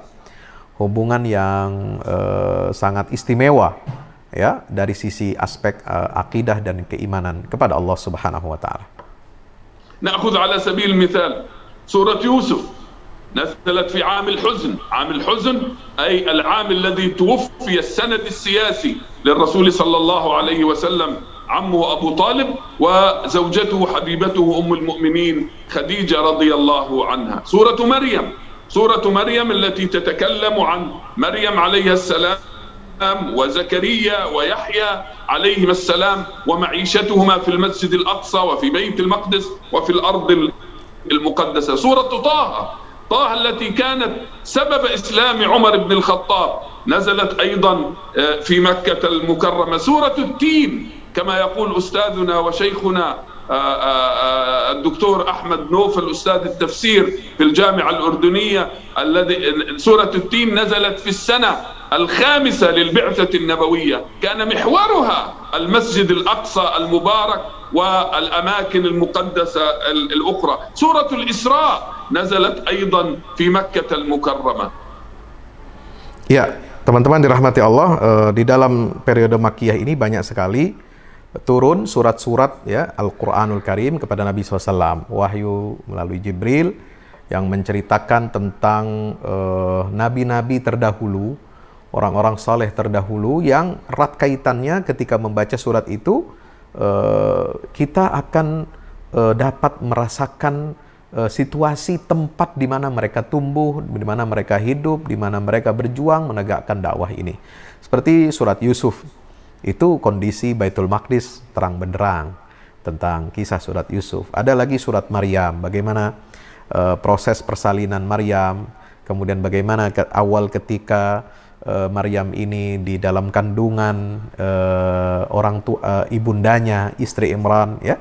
hubungan yang sangat istimewa ya dari sisi aspek akidah dan keimanan kepada Allah Subhanahu wa taala. نأخذ على سبيل المثال سورة يوسف نزلت في عام الحزن، عام الحزن أي العام الذي توفي السند السياسي للرسول صلى الله عليه وسلم عمه أبو طالب وزوجته حبيبته أم المؤمنين خديجة رضي الله عنها. سورة مريم التي تتكلم عن مريم عليها السلام وزكريا ويحيى عليهما السلام ومعيشتهما في المسجد الأقصى وفي بيت المقدس وفي الأرض المقدسة. سورة طه التي كانت سبب إسلام عمر بن الخطاب نزلت أيضا في مكة المكرمة. سورة التين كما يقول أستاذنا وشيخنا الدكتور أحمد نوفل أستاذ التفسير في الجامعة الأردنية، سورة التين نزلت في السنة الخامسة للبعثة النبوية، كان محورها المسجد الأقصى المبارك والأماكن المقدسة الأخرى. سورة الإسراء نزلت أيضا في مكة المكرمة. Ya, teman-teman dirahmati Allah, di dalam periode Makkiyah ini banyak sekali turun surat-surat ya Al-Quranul Karim kepada Nabi SAW, wahyu melalui Jibril yang menceritakan tentang nabi-nabi terdahulu, orang-orang saleh terdahulu, yang erat kaitannya ketika membaca surat itu kita akan dapat merasakan situasi tempat di mana mereka tumbuh, di mana mereka hidup, di mana mereka berjuang menegakkan dakwah ini. Seperti surat Yusuf, itu kondisi Baitul Maqdis terang benderang tentang kisah surat Yusuf. Ada lagi surat Maryam, bagaimana proses persalinan Maryam, kemudian bagaimana awal ketika Maryam ini di dalam kandungan orang tua ibundanya, istri Imran ya,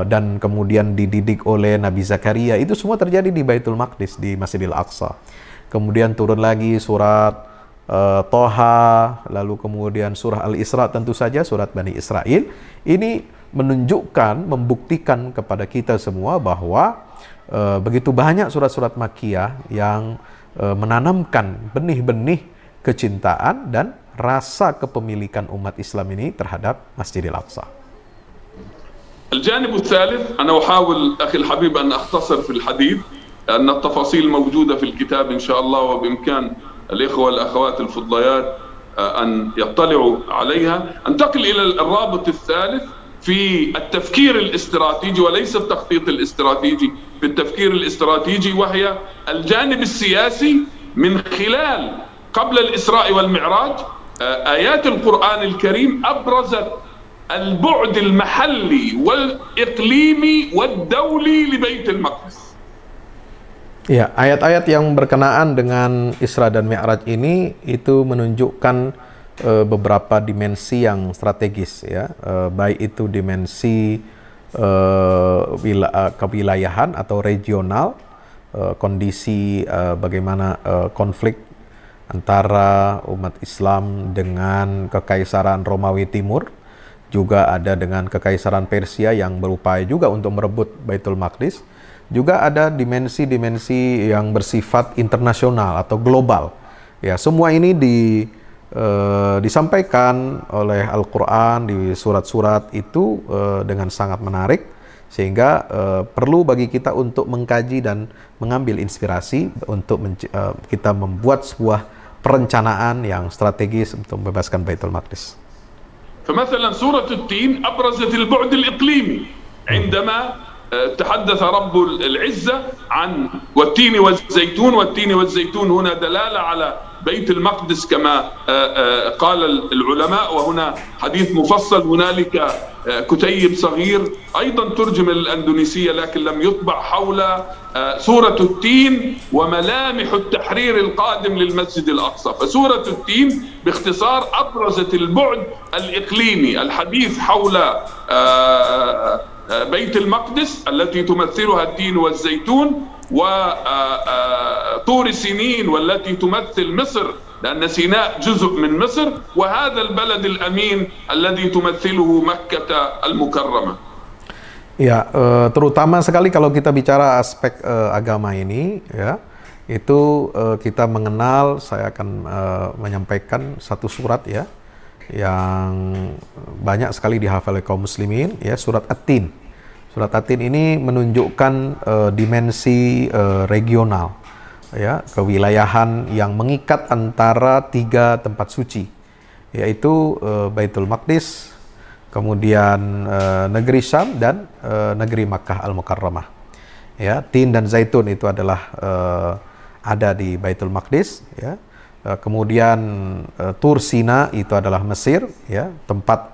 dan kemudian dididik oleh Nabi Zakaria. Itu semua terjadi di Baitul Maqdis, di Masjidil Aqsa. Kemudian turun lagi surat Toha, lalu kemudian surah Al-Isra, tentu saja surat Bani Israel. Ini menunjukkan, membuktikan kepada kita semua bahwa begitu banyak surat-surat Makkiyah yang menanamkan benih-benih kecintaan dan rasa kepemilikan umat Islam ini terhadap Masjidil Aqsa. الجانب الثالث أنا أحاول أخي الحبيب أن أختصر في الحديث، أن التفاصيل موجودة في الكتاب إن شاء الله، وبإمكان الإخوة والأخوات الفضليات أن يطلعوا عليها. أنتقل إلى الرابط الثالث في التفكير الاستراتيجي وليس التخطيط الاستراتيجي، في التفكير الاستراتيجي، وهي الجانب السياسي من خلال قبل الإسراء والمعراج آيات القرآن الكريم أبرزت البعد المحلي والإقليمي والدولي لبيت المقدس. Ya, ayat-ayat yang berkenaan dengan Isra dan Mi'raj ini itu menunjukkan beberapa dimensi yang strategis ya, baik itu dimensi kewilayahan atau regional, kondisi bagaimana konflik antara umat Islam dengan Kekaisaran Romawi Timur, juga ada dengan Kekaisaran Persia yang berupaya juga untuk merebut Baitul Maqdis. Juga ada dimensi-dimensi yang bersifat internasional atau global. Ya, semua ini disampaikan oleh Al-Quran di surat-surat itu dengan sangat menarik, sehingga perlu bagi kita untuk mengkaji dan mengambil inspirasi untuk kita membuat sebuah perencanaan yang strategis untuk membebaskan Baitul Maqdis. فمثلا سورة التين أبرزت البعد الإقليمي عندما تحدث رب العزة عن والتين والزيتون، والتين والزيتون هنا دلالة على بيت المقدس كما قال العلماء، وهنا حديث مفصل. هنالك كتيب صغير أيضا ترجم للأندونيسية لكن لم يطبع حول سورة التين وملامح التحرير القادم للمسجد الأقصى. فسورة التين باختصار أبرزت البعد الإقليمي الحديث حول بيت المقدس التي تمثلها التين والزيتون، وطور سينين والتي تمثل مصر لأن سيناء جزء من مصر، وهذا البلد الأمين الذي تمثله مكة المكرمة. Ya, terutama sekali kalau kita bicara aspek agama ini, ya, itu kita mengenal. Saya akan menyampaikan satu surat, ya, yang banyak sekali dihafal oleh kaum muslimin, ya, surat At-Tin. Surat At-Tin ini menunjukkan dimensi regional, ya, kewilayahan yang mengikat antara 3 tempat suci, yaitu Baitul Maqdis, kemudian negeri Syam dan negeri Makkah Al-Mukarramah. Ya, Tin dan Zaitun itu adalah ada di Baitul Maqdis, ya. Kemudian Tur Sina itu adalah Mesir, ya, tempat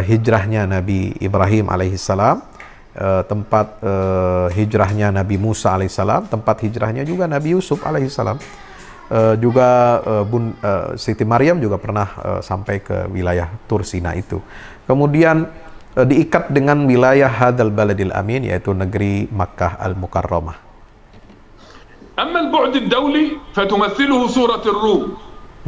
hijrahnya Nabi Ibrahim alaihissalam, tempat hijrahnya Nabi Musa alaihissalam, tempat hijrahnya juga Nabi Yusuf alaihissalam. Juga Siti Maryam juga pernah sampai ke wilayah Tur Sina itu. Kemudian diikat dengan wilayah Hadzal Baladil Amin, yaitu negeri Makkah Al-Mukarramah. أما البعد الدولي فتمثله سورة الروم.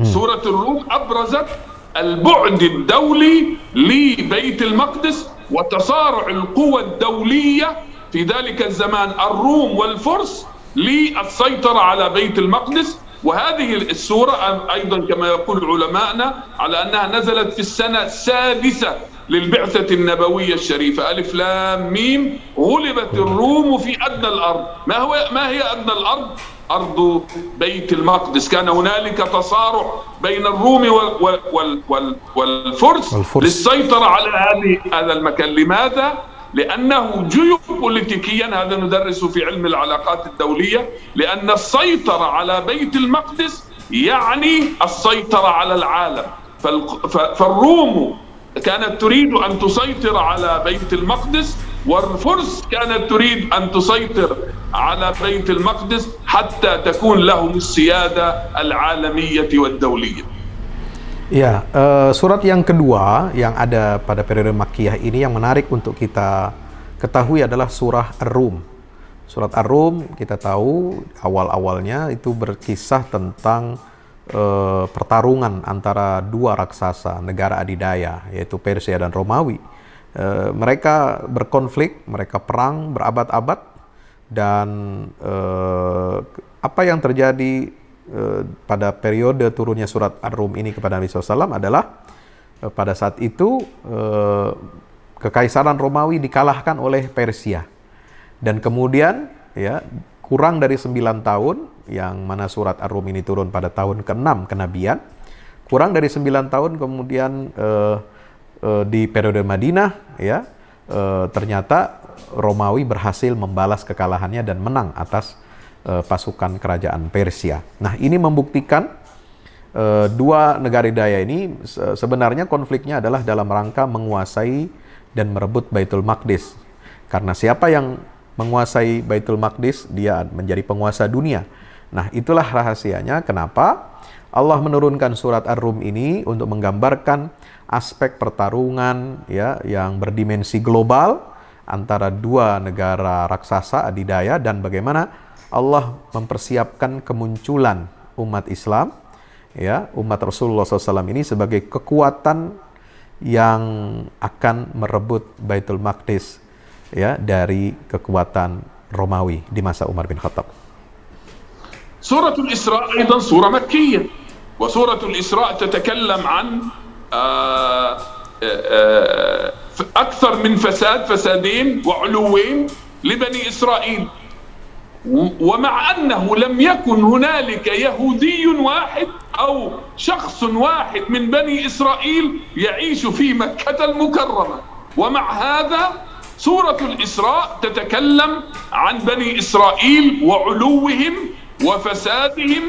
سورة الروم أبرزت البعد الدولي لبيت المقدس وتصارع القوى الدولية في ذلك الزمان الروم والفرس للسيطرة على بيت المقدس. وهذه السورة أيضا كما يقول علماءنا على أنها نزلت في السنة السادسة للبعثة النبوية الشريفة. ألف لام ميم، غلبت الروم في أدنى الأرض. ما هي أدنى الأرض؟ أرض بيت المقدس. كان هنالك تصارع بين الروم والفرس للسيطرة على هذا المكان. لماذا؟ لأنه جيوبوليتيكيا، هذا ندرس في علم العلاقات الدولية، لأن السيطرة على بيت المقدس يعني السيطرة على العالم. فالروم كانت تريد أن تسيطر على بيت المقدس، والفرس كانت تريد أن تسيطر على بيت المقدس حتى تكون لهم السيادة العالمية والدولية. Ya, surat yang kedua yang ada pada periode Makkiyah ini yang menarik untuk kita ketahui adalah surah Ar-Rum. Surat Ar-Rum kita tahu awal-awalnya itu berkisah tentang pertarungan antara 2 raksasa negara adidaya, yaitu Persia dan Romawi. Mereka berkonflik, mereka perang berabad-abad, dan apa yang terjadi pada periode turunnya surat Ar-Rum ini kepada Nabi SAW adalah pada saat itu Kekaisaran Romawi dikalahkan oleh Persia, dan kemudian, ya, kurang dari 9 tahun, yang mana surat Ar-Rum ini turun pada tahun ke-6 kenabian, kurang dari 9 tahun kemudian di periode Madinah, ya, ternyata Romawi berhasil membalas kekalahannya dan menang atas pasukan kerajaan Persia. Nah, ini membuktikan 2 negara daya ini sebenarnya konfliknya adalah dalam rangka menguasai dan merebut Baitul Maqdis. Karena siapa yang menguasai Baitul Maqdis, dia menjadi penguasa dunia. Nah, itulah rahasianya kenapa Allah menurunkan surat Ar-Rum ini untuk menggambarkan aspek pertarungan, ya, yang berdimensi global antara 2 negara raksasa adidaya, dan bagaimana Allah mempersiapkan kemunculan umat Islam, ya, umat Rasulullah SAW ini sebagai kekuatan yang akan merebut Baitul Maqdis, ya, dari kekuatan Romawi di masa Umar bin Khattab. سورة الإسراء أيضا سورة مكية، وسورة الإسراء تتكلم عن أكثر من فسادين وعلوين لبني إسرائيل. ومع أنه لم يكن هنالك يهودي واحد أو شخص واحد من بني إسرائيل يعيش في مكة المكرمة، ومع هذا سورة الإسراء تتكلم عن بني إسرائيل وعلوهم وفسادهم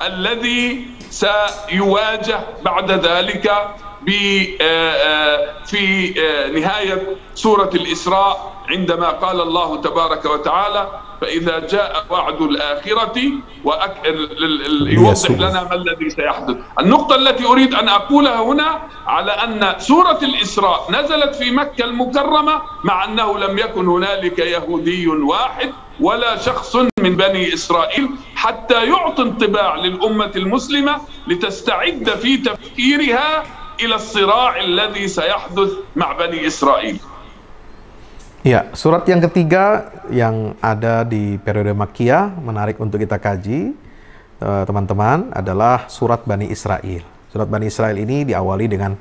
الذي سيواجه بعد ذلك في نهاية سورة الإسراء عندما قال الله تبارك وتعالى فإذا جاء وعد الآخرة يوضح لنا ما الذي سيحدث. النقطة التي أريد أن أقولها هنا على أن سورة الإسراء نزلت في مكة المكرمة مع أنه لم يكن هنالك يهودي واحد ولا شخص من بني إسرائيل حتى يعطي انطباع للأمة المسلمة لتستعد في تفكيرها إلى الصراع الذي سيحدث مع بني إسرائيل. Ya, surat yang ketiga yang ada di periode Makkiyah, menarik untuk kita kaji, teman-teman, adalah surat Bani Israel. Surat Bani Israel ini diawali dengan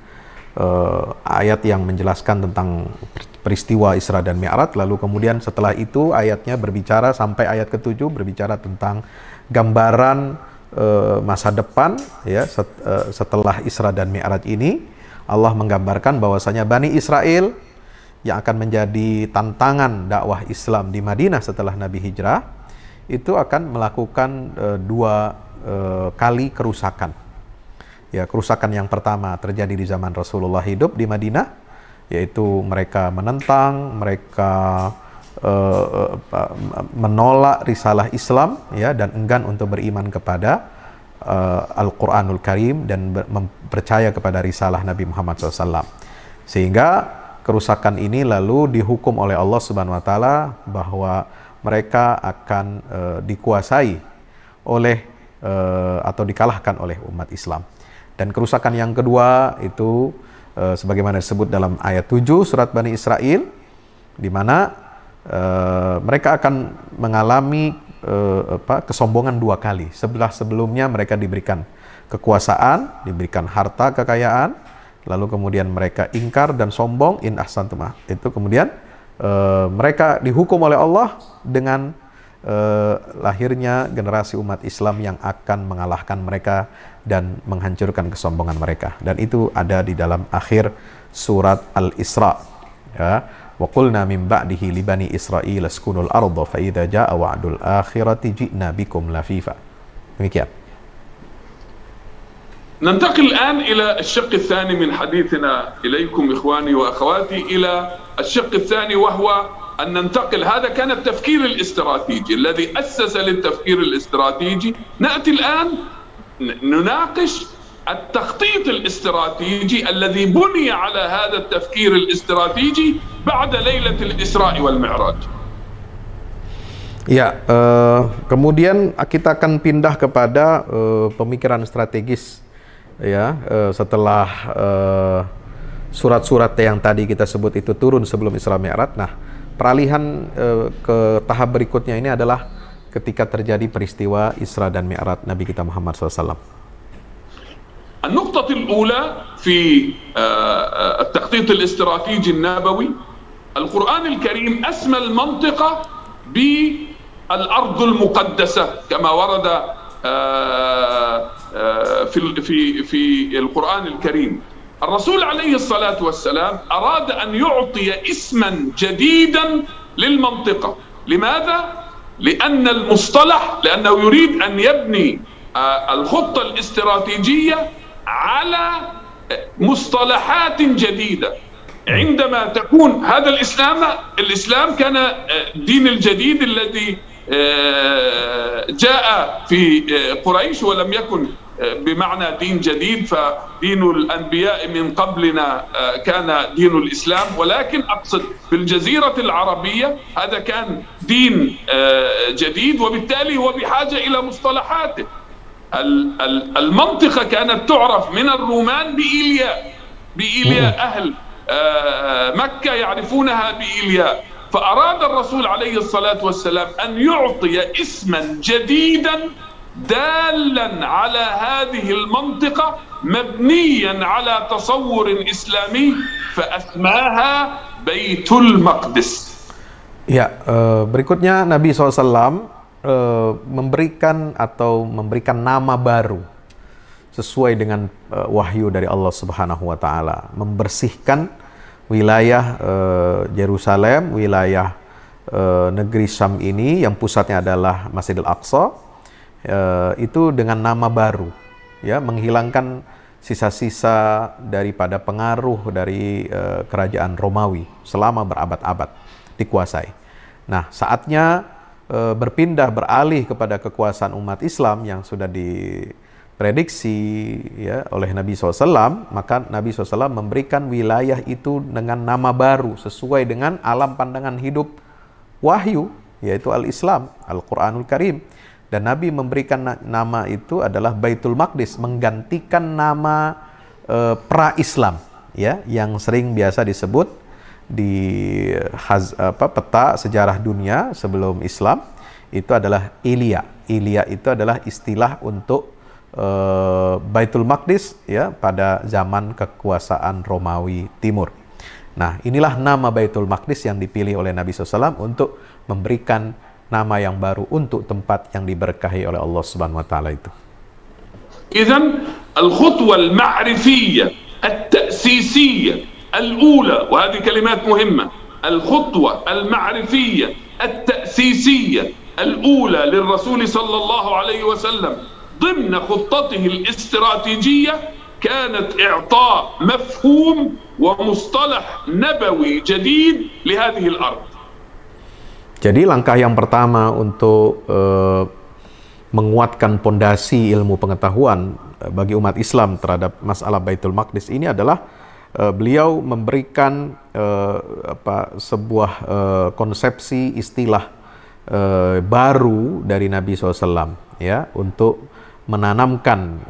ayat yang menjelaskan tentang peristiwa Isra dan Mi'raj, lalu kemudian setelah itu ayatnya berbicara sampai ayat ke-7 berbicara tentang gambaran masa depan, ya, setelah Isra dan Mi'raj ini. Allah menggambarkan bahwasanya Bani Israel yang akan menjadi tantangan dakwah Islam di Madinah setelah Nabi hijrah, itu akan melakukan dua kali kerusakan. Ya, kerusakan yang pertama terjadi di zaman Rasulullah hidup di Madinah, yaitu mereka menentang, mereka menolak risalah Islam, ya, dan enggan untuk beriman kepada Al-Quranul Karim dan percaya kepada risalah Nabi Muhammad SAW. Sehingga kerusakan ini lalu dihukum oleh Allah Subhanahu wa Ta'ala bahwa mereka akan dikuasai oleh atau dikalahkan oleh umat Islam. Dan kerusakan yang kedua itu sebagaimana disebut dalam ayat 7 surat Bani Israel, di mana mereka akan mengalami kesombongan dua kali. Sebelumnya mereka diberikan kekuasaan, diberikan harta kekayaan, lalu kemudian mereka ingkar dan sombong, in ahsantum, itu kemudian mereka dihukum oleh Allah dengan lahirnya generasi umat Islam yang akan mengalahkan mereka dan menghancurkan kesombongan mereka. Dan itu ada di dalam akhir surat Al-Isra, ya. Wa qulna min ba'dihi li bani Israil askunul arda fa idza jaa wa'dul akhirati ji'na bikum lafifa. Demikian. ننتقل الآن إلى الشق الثاني من حديثنا إليكم إخواني وأخواتي، إلى الشق الثاني، وهو أن ننتقل. هذا كان التفكير الاستراتيجي الذي أسس للتفكير الاستراتيجي. نأتي الآن نناقش التخطيط الاستراتيجي الذي بني على هذا التفكير الاستراتيجي بعد ليلة الإسراء والمعراج. Ya, kemudian kita akan pindah kepada pemikiran strategis, ya, setelah surat-surat yang tadi kita sebut itu turun sebelum Isra Mi'raj. Nah, peralihan ke tahap berikutnya ini adalah ketika terjadi peristiwa Isra dan Mi'raj Nabi kita Muhammad SAW. النقطة الأولى في التخطيط الاستراتيجي النبوي، القرآن الكريم أسمى المنطقة بالأرض المقدسة كما ورد في القرآن الكريم. الرسول عليه الصلاة والسلام أراد أن يعطي اسما جديدا للمنطقة. لماذا؟ لأنه يريد أن يبني الخطة الاستراتيجية على مصطلحات جديدة. عندما تكون هذا الإسلام كان الدين الجديد الذي جاء في قريش، ولم يكن بمعنى دين جديد، فدين الأنبياء من قبلنا كان دين الإسلام، ولكن أقصد بالجزيرة العربية هذا كان دين جديد، وبالتالي هو بحاجة إلى مصطلحاته. المنطقة كانت تعرف من الرومان بإيلياء أهل مكة يعرفونها بإيلياء، فأراد الرسول عليه الصلاة والسلام أن يعطي اسما جديدا دالا على هذه المنطقة مبنيا على تصور إسلامي فأسماها بيت المقدس. Ya, berikutnya Nabi SAW memberikan nama baru sesuai dengan wahyu dari Allah Subhanahu wa Ta'ala, membersihkan wilayah Yerusalem, wilayah negeri Syam ini yang pusatnya adalah Masjidil Aqsa, itu dengan nama baru, ya, menghilangkan sisa-sisa daripada pengaruh dari kerajaan Romawi selama berabad-abad dikuasai. Nah, saatnya berpindah, beralih kepada kekuasaan umat Islam yang sudah diprediksi, ya, oleh Nabi SAW, maka Nabi SAW memberikan wilayah itu dengan nama baru sesuai dengan alam pandangan hidup wahyu, yaitu Al-Islam, Al-Quranul Karim. Dan Nabi memberikan nama itu adalah Baitul Maqdis, menggantikan nama pra-Islam, ya, yang sering biasa disebut di peta sejarah dunia sebelum Islam, itu adalah Ilya. Ilya itu adalah istilah untuk Baitul Maqdis, ya, pada zaman kekuasaan Romawi Timur. Nah, inilah nama Baitul Maqdis yang dipilih oleh Nabi SAW untuk memberikan nama yang baru untuk tempat yang diberkahi oleh Allah Subhanahu wa taala itu. Idzan al-khutwa al-ma'rifiyyah at-ta'sisiyyah الأولى، وهذه كلمات مهمة، الخطوة المعرفية التأسيسية الأولى للرسول صلى الله عليه وسلم ضمن خطته الاستراتيجية كانت إعطاء مفهوم ومصطلح نبوي جديد لهذه الأرض. Jadi langkah yang pertama untuk menguatkan pondasi ilmu pengetahuan bagi umat Islam terhadap masalah Baitul Maqdis ini adalah beliau memberikan sebuah konsepsi istilah baru dari Nabi SAW, ya, untuk menanamkan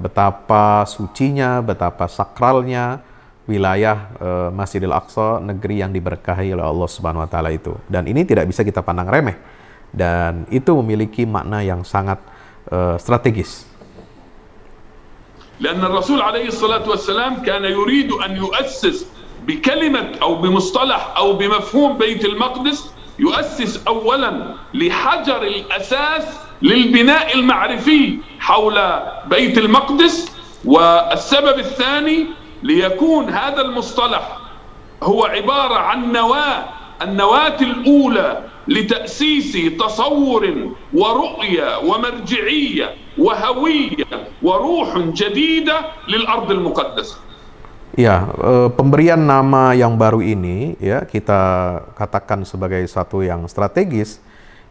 betapa sucinya, betapa sakralnya wilayah Masjidil Aqsa, negeri yang diberkahi oleh Allah Subhanahu wa taala itu. Dan ini tidak bisa kita pandang remeh, dan itu memiliki makna yang sangat strategis. لأن الرسول عليه الصلاة والسلام كان يريد أن يؤسس بكلمة أو بمصطلح أو بمفهوم بيت المقدس، يؤسس أولا لحجر الأساس للبناء المعرفي حول بيت المقدس، والسبب الثاني ليكون هذا المصطلح هو عبارة عن النواة الأولى لتأسيس تصور ورؤية ومرجعية وهوية وروح جديدة للأرض المقدسة. Ya, pemberian nama yang baru ini, ya, kita katakan sebagai satu yang strategis.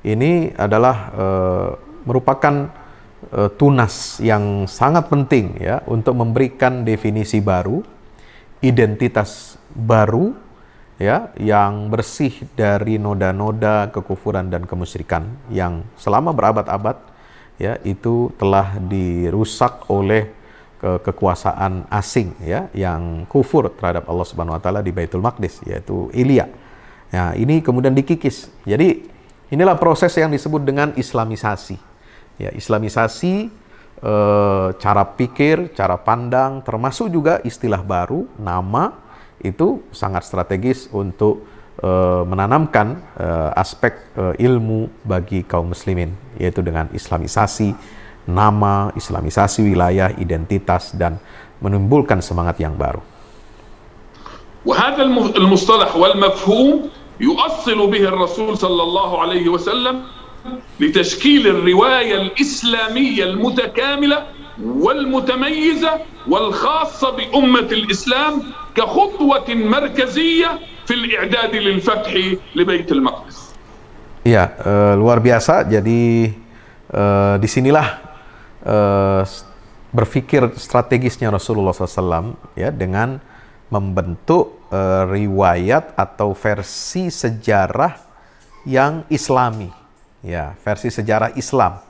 Ini adalah merupakan tunas yang sangat penting, ya, untuk memberikan definisi baru, identitas baru, ya, yang bersih dari noda-noda kekufuran dan kemusyrikan yang selama berabad-abad, ya, itu telah dirusak oleh kekuasaan asing, ya, yang kufur terhadap Allah Subhanahu wa taala di Baitul Maqdis, yaitu Ilya. Nah, ini kemudian dikikis. Jadi inilah proses yang disebut dengan islamisasi. Ya, islamisasi cara pikir, cara pandang, termasuk juga istilah baru, nama, itu sangat strategis untuk menanamkan aspek ilmu bagi kaum muslimin, yaitu dengan islamisasi nama, islamisasi wilayah, identitas, dan menimbulkan semangat yang baru. وهذا المصطلح والمفهوم يؤصل به الرسول صلى الله عليه وسلم لتشكيل الرواية الإسلامية المتكاملة والمتميزة والخاصة بأمة الإسلام كخطوة مركزية في الإعداد للفتح لبيت المقدس. Ya, luar biasa. Jadi disinilah berpikir strategisnya Rasulullah SAW, ya, dengan membentuk riwayat atau versi sejarah yang Islami, ya, versi sejarah Islam.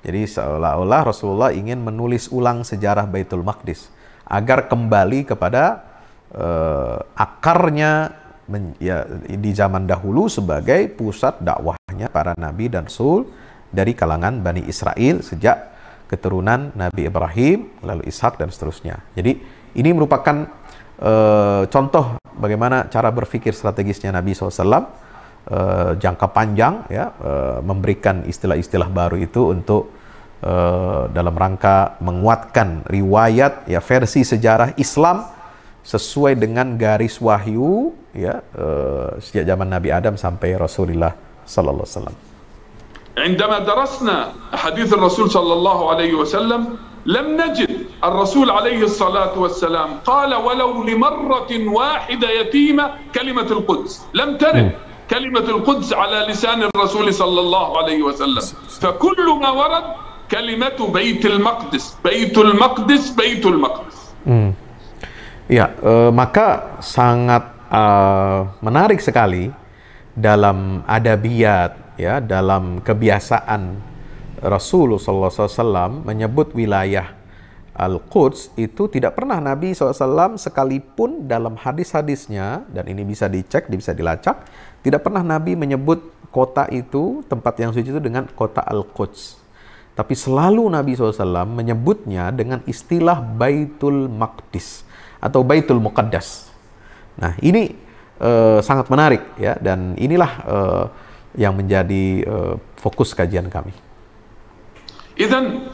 Jadi seolah-olah Rasulullah ingin menulis ulang sejarah Baitul Maqdis agar kembali kepada akarnya, ya, di zaman dahulu sebagai pusat dakwahnya para nabi dan rasul dari kalangan Bani Israel sejak keturunan Nabi Ibrahim, lalu Ishak, dan seterusnya. Jadi ini merupakan contoh bagaimana cara berpikir strategisnya Nabi SAW, jangka panjang, ya, memberikan istilah-istilah baru itu untuk dalam rangka menguatkan riwayat, ya, versi sejarah Islam sesuai dengan garis wahyu ya sejak zaman Nabi Adam sampai Rasulullah sallallahu alaihi wasallam. عندما درسنا حديث الرسول صلى الله عليه وسلم لم نجد الرسول عليه الصلاة والسلام قال ولو لمرة واحدة يتيمة كلمة القدس، لم ترد كلمة القدس على لسان الرسول صلى الله عليه وسلم، فكل ما ورد كلمة بيت المقدس بيت المقدس بيت المقدس. Ya, maka sangat menarik sekali dalam adabiyat, ya, dalam kebiasaan Rasulullah SAW menyebut wilayah Al-Quds itu tidak pernah Nabi SAW sekalipun dalam hadis-hadisnya, dan ini bisa dicek, bisa dilacak, tidak pernah Nabi menyebut kota itu, tempat yang suci itu dengan kota Al-Quds. Tapi selalu Nabi SAW menyebutnya dengan istilah Baitul Maqdis atau Baitul Muqaddas. Nah, ini sangat menarik ya, dan inilah yang menjadi fokus kajian kami. إذن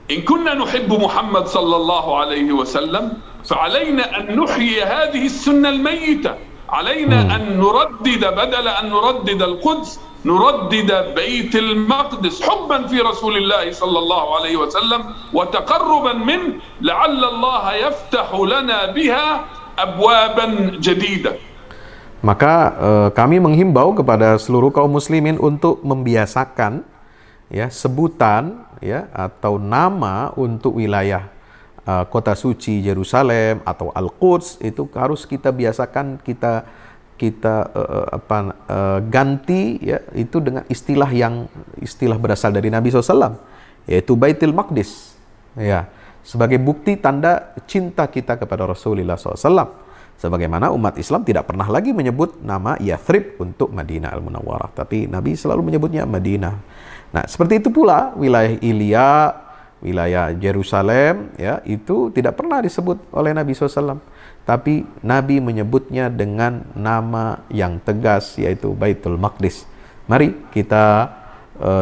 إن كنا نحب محمد صلى الله عليه وسلم فعلينا أن نحيي هذه السنة الميتة، علينا أن نردد بدل أن نردد القدس نردد بيت المقدس حبا في رسول الله صلى الله عليه وسلم وتقربا منه لعل الله يفتح لنا بها أبوابا جديدة. Maka kami menghimbau kepada seluruh kaum muslimin untuk membiasakan ya sebutan ya atau nama untuk wilayah kota suci Yerusalem atau Al-Quds itu harus kita biasakan, kita ganti ya itu dengan istilah berasal dari Nabi SAW, yaitu Baitul Maqdis ya, sebagai bukti tanda cinta kita kepada Rasulullah SAW. Sebagaimana umat Islam tidak pernah lagi menyebut nama Yathrib untuk Madinah Al-Munawwarah, tapi Nabi selalu menyebutnya Madinah. Nah, seperti itu pula wilayah Ilya, wilayah Yerusalem, ya, itu tidak pernah disebut oleh Nabi SAW. Tapi Nabi menyebutnya dengan nama yang tegas, yaitu Baitul Maqdis. Mari kita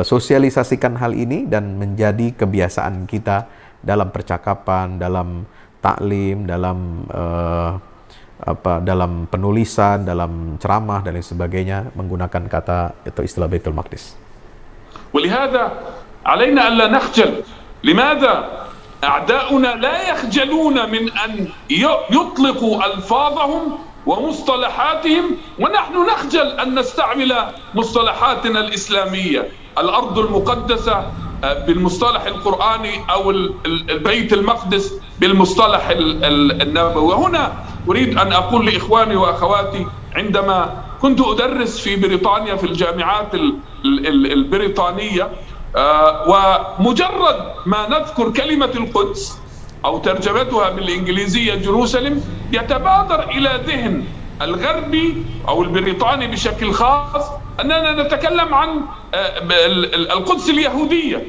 sosialisasikan hal ini dan menjadi kebiasaan kita dalam percakapan, dalam taklim, dalam dalam penulisan, dalam ceramah dan lain sebagainya menggunakan kata atau istilah Baitul Maqdis. ولهذا علينا ألا نخجل. لماذا أعداؤنا لا يخجلون من أن يطلقوا ألفاظهم ومصطلحاتهم ونحن نخجل أن نستعمل مصطلحاتنا الإسلامية؟ الأرض المقدسة بالمصطلح القرآني أو البيت المقدس بالمصطلح النبوي. وهنا أريد أن أقول لإخواني وأخواتي، عندما كنت أدرس في بريطانيا في الجامعات البريطانية ومجرد ما نذكر كلمة القدس أو ترجمتها بالإنجليزية جيروسالم يتبادر إلى ذهن الغربي أو البريطاني بشكل خاص أننا نتكلم عن القدس اليهودية.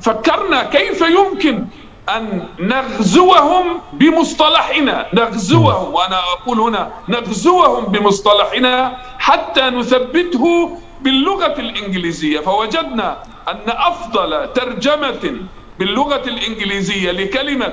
ففكرنا كيف يمكن أن نغزوهم بمصطلحنا، نغزوهم، وأنا أقول هنا نغزوهم بمصطلحنا حتى نثبته باللغة الإنجليزية. فوجدنا أن أفضل ترجمة باللغة الإنجليزية لكلمة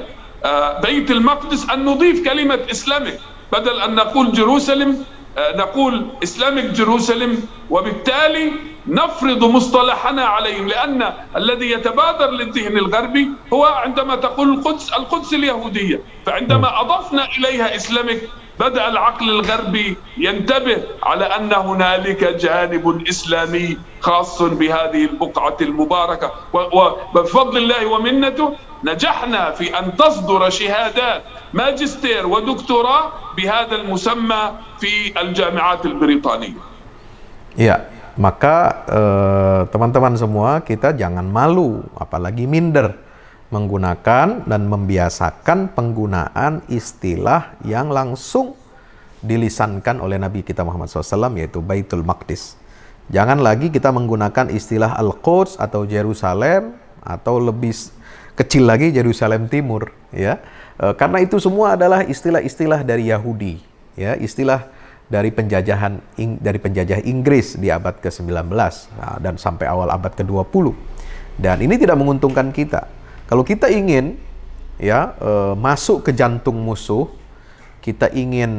بيت المقدس أن نضيف كلمة إسلامك، بدل أن نقول جيروسالم نقول إسلامك جيروسالم، وبالتالي نفرض مصطلحنا عليهم، لأن الذي يتبادر للذهن الغربي هو عندما تقول القدس اليهودية، فعندما أضفنا إليها إسلامك بدأ العقل الغربي ينتبه على أن هنالك جانب إسلامي خاص بهذه البقعة المباركة. وبفضل الله ومنته نجحنا في أن تصدر شهادات ماجستير ودكتوراه بهذا المسمى في الجامعات البريطانية. Ya, maka teman-teman semua, kita jangan malu, apalagi minder menggunakan dan membiasakan penggunaan istilah yang langsung dilisankan oleh Nabi kita Muhammad SAW, yaitu Baitul Maqdis. Jangan lagi kita menggunakan istilah Al-Quds atau Yerusalem, atau lebih kecil lagi Yerusalem Timur, ya. Karena itu semua adalah istilah-istilah dari Yahudi, ya, istilah dari penjajah Inggris di abad ke-19 dan sampai awal abad ke-20. Dan ini tidak menguntungkan kita. Kalau kita ingin ya masuk ke jantung musuh, kita ingin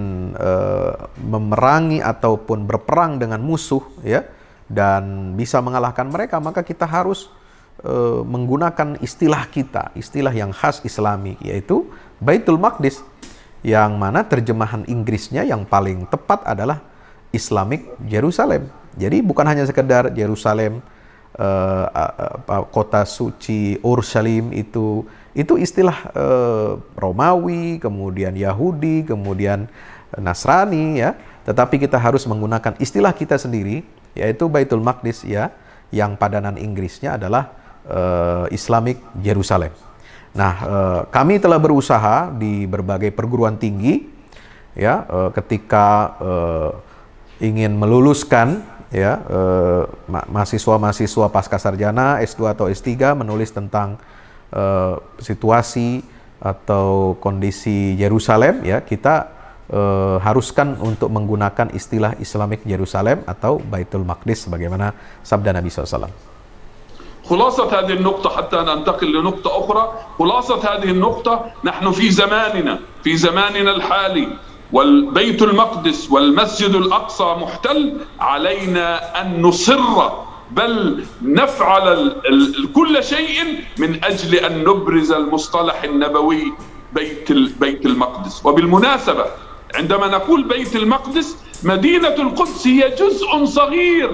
memerangi ataupun berperang dengan musuh, ya, dan bisa mengalahkan mereka, maka kita harus menggunakan istilah kita, istilah yang khas Islami, yaitu Baitul Maqdis, yang mana terjemahan Inggrisnya yang paling tepat adalah Islamic Jerusalem. Jadi bukan hanya sekedar Jerusalem, kota suci Urshalim, itu istilah Romawi, kemudian Yahudi, kemudian Nasrani, ya. Tetapi kita harus menggunakan istilah kita sendiri, yaitu Baitul Maqdis, ya, yang padanan Inggrisnya adalah Islamic Jerusalem. Nah, kami telah berusaha di berbagai perguruan tinggi, ya, ketika ingin meluluskan, ya, mahasiswa-mahasiswa pasca sarjana S2 atau S3 menulis tentang situasi atau kondisi Yerusalem, ya, kita haruskan untuk menggunakan istilah Islamic Jerusalem atau Baitul Maqdis sebagaimana sabda Nabi SAW. خلاصة هذه النقطة حتى ننتقل لنقطة أخرى. خلاصة هذه النقطة: نحن في زماننا الحالي والبيت المقدس والمسجد الأقصى محتل، علينا أن نصر بل نفعل كل شيء من أجل أن نبرز المصطلح النبوي بيت المقدس. وبالمناسبة عندما نقول بيت المقدس، مدينة القدس هي جزء صغير،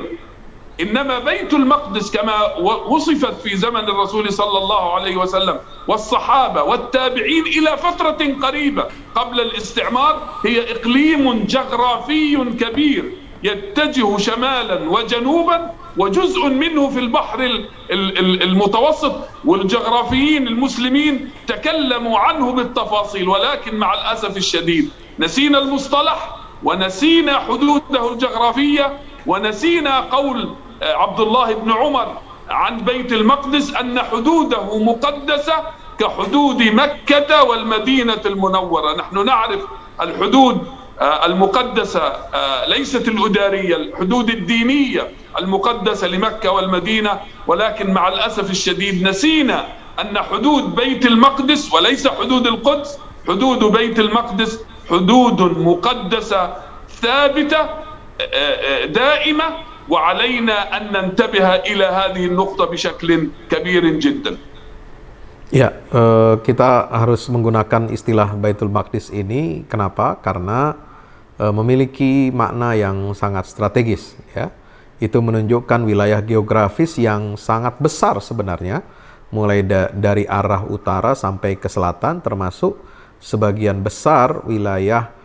إنما بيت المقدس كما وصفت في زمن الرسول صلى الله عليه وسلم والصحابة والتابعين إلى فترة قريبة قبل الاستعمار هي إقليم جغرافي كبير يتجه شمالا وجنوبا، وجزء منه في البحر المتوسط، والجغرافيين المسلمين تكلموا عنه بالتفاصيل، ولكن مع الأسف الشديد نسينا المصطلح ونسينا حدوده الجغرافية، ونسينا قول عبد الله بن عمر عن بيت المقدس أن حدوده مقدسة كحدود مكة والمدينة المنورة. نحن نعرف الحدود المقدسة ليست الأدارية، الحدود الدينية المقدسة لمكة والمدينة، ولكن مع الأسف الشديد نسينا أن حدود بيت المقدس وليس حدود القدس، حدود بيت المقدس حدود مقدسة ثابتة دائمة، وعلينا أن ننتبه إلى هذه النقطة بشكل كبير جدا. Ya, kita harus menggunakan istilah Baitul Maqdis ini. Kenapa? Karena memiliki makna yang sangat strategis, ya. Itu menunjukkan wilayah geografis yang sangat besar sebenarnya, mulai dari arah utara sampai ke selatan, termasuk sebagian besar wilayah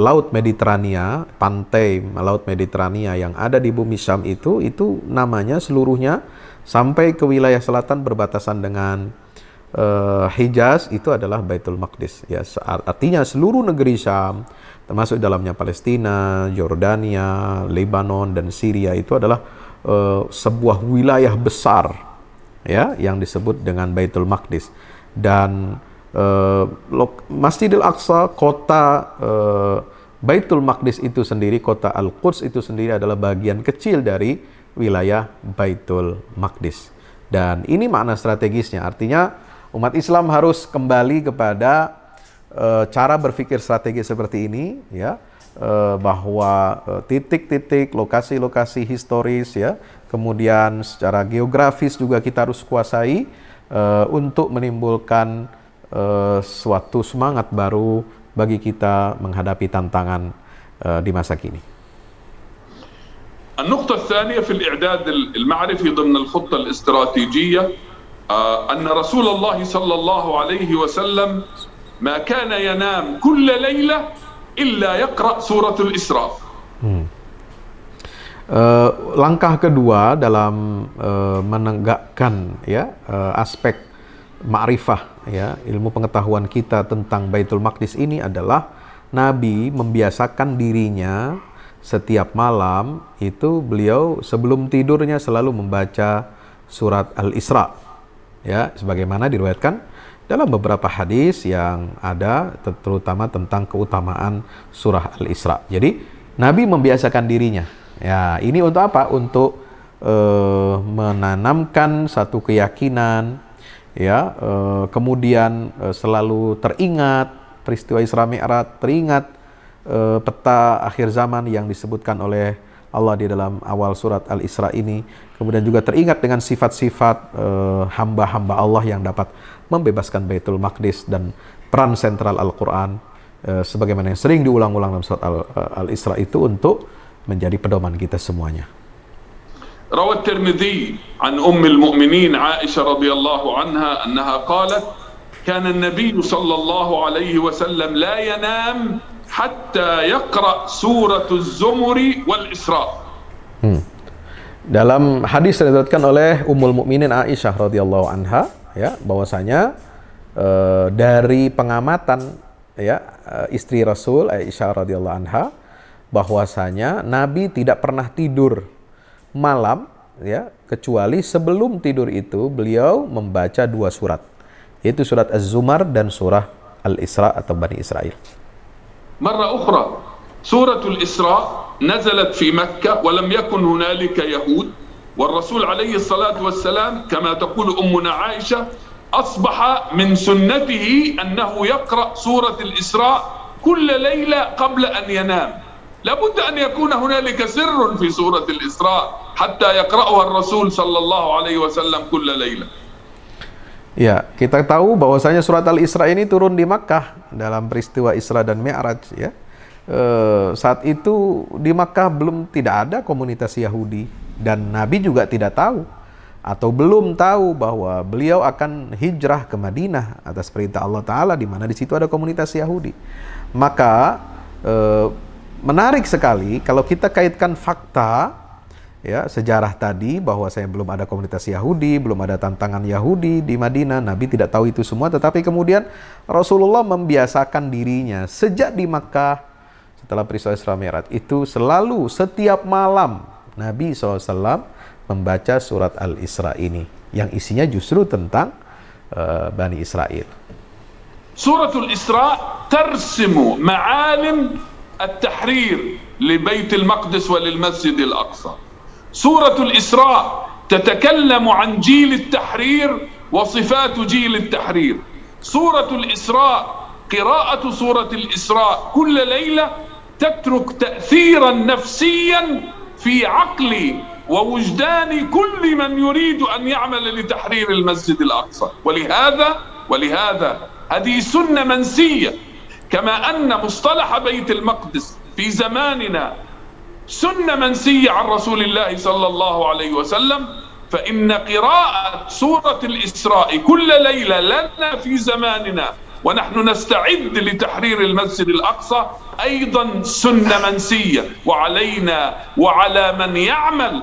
Laut Mediterania, pantai Laut Mediterania yang ada di bumi Syam itu namanya seluruhnya sampai ke wilayah selatan berbatasan dengan Hijaz, itu adalah Baitul Maqdis, ya. Artinya seluruh negeri Syam, termasuk dalamnya Palestina, Yordania, Lebanon, dan Syria, itu adalah sebuah wilayah besar, ya, yang disebut dengan Baitul Maqdis. Dan Masjidil Aqsa, kota Baitul Maqdis itu sendiri, kota Al-Quds itu sendiri adalah bagian kecil dari wilayah Baitul Maqdis. Dan ini makna strategisnya, artinya umat Islam harus kembali kepada cara berpikir strategis seperti ini, ya, bahwa titik-titik, lokasi-lokasi historis, ya, kemudian secara geografis juga kita harus kuasai untuk menimbulkan suatu semangat baru bagi kita menghadapi tantangan di masa kini. النقطة الثانية في الإعداد المعرفي ضمن الخطة الاستراتيجية أن رسول الله صلى الله عليه وسلم ما كان ينام كل ليلة إلا يقرأ سورة الإسراء. Langkah kedua dalam menegakkan, ya, aspek ma'rifah, ya, ilmu pengetahuan kita tentang Baitul Maqdis ini adalah Nabi membiasakan dirinya setiap malam itu beliau sebelum tidurnya selalu membaca surat Al-Isra, ya, sebagaimana diriwayatkan dalam beberapa hadis yang ada, terutama tentang keutamaan surah Al-Isra. Jadi Nabi membiasakan dirinya. Ya, ini untuk apa? Untuk menanamkan satu keyakinan ya, kemudian selalu teringat peristiwa Isra Mi'raj, teringat peta akhir zaman yang disebutkan oleh Allah di dalam awal surat Al-Isra ini, kemudian juga teringat dengan sifat-sifat hamba-hamba Allah yang dapat membebaskan Baitul Maqdis dan peran sentral Al-Quran sebagaimana yang sering diulang-ulang dalam surat Al-Isra itu untuk menjadi pedoman kita semuanya. روى الترمذي عن أم المؤمنين عائشة رضي الله عنها أنها قالت كان النبي صلى الله عليه وسلم لا ينام حتى يقرأ سورة الزمر والإسراء. Dalam hadis yang diriwayatkan oleh Ummul Mukminin Aisyah radhiyallahu anha, ya, bahwasanya dari pengamatan, ya, istri Rasul Aisyah radhiyallahu anha, bahwasanya Nabi tidak pernah tidur malam, ya, kecuali sebelum tidur itu beliau membaca 2 surat, yaitu surat Az-Zumar dan surah Al-Isra atau Bani Israel. مرة أخرى سورة الإسراء نزلت في مكة ولم يكن هنالك يهود، والرسول عليه الصلاة والسلام كما تقول أمنا عائشة أصبح من سنته أنه يقرأ سورة الإسراء كل ليلة قبل أن ينام. لابد أن يكون هنالك سر في سورة الإسراء حتى يقرأها الرسول صلى الله عليه وسلم كل ليلة. Ya, kita tahu bahwasanya surat Al-Isra ini turun di Makkah dalam peristiwa Isra dan Mi'raj, ya. Saat itu di Makkah tidak ada komunitas Yahudi dan Nabi juga tidak tahu atau belum tahu bahwa beliau akan hijrah ke Madinah atas perintah Allah Ta'ala, di mana di situ ada komunitas Yahudi. Maka menarik sekali kalau kita kaitkan fakta, ya, sejarah tadi bahwa saya belum ada komunitas Yahudi, belum ada tantangan Yahudi di Madinah, Nabi tidak tahu itu semua, tetapi kemudian Rasulullah membiasakan dirinya sejak di Makkah setelah peristiwa Isra Mi'raj itu selalu setiap malam Nabi SAW membaca surat Al-Isra ini yang isinya justru tentang Bani Israel. Suratul Isra tarsimu ma'alim at-tahrir li Baitul Maqdis wa lil Masjidil Aqsa. سورة الإسراء تتكلم عن جيل التحرير وصفات جيل التحرير. سورة الإسراء قراءة سورة الإسراء كل ليلة تترك تأثيرا نفسيا في عقل ووجدان كل من يريد أن يعمل لتحرير المسجد الأقصى. ولهذا هذه سنة منسية، كما أن مصطلح بيت المقدس في زماننا سنة منسية عن رسول الله صلى الله عليه وسلم، فإن قراءة سورة الإسراء كل ليلة لنا في زماننا ونحن نستعد لتحرير المسجد الأقصى أيضا سنة منسية، وعلينا وعلى من يعمل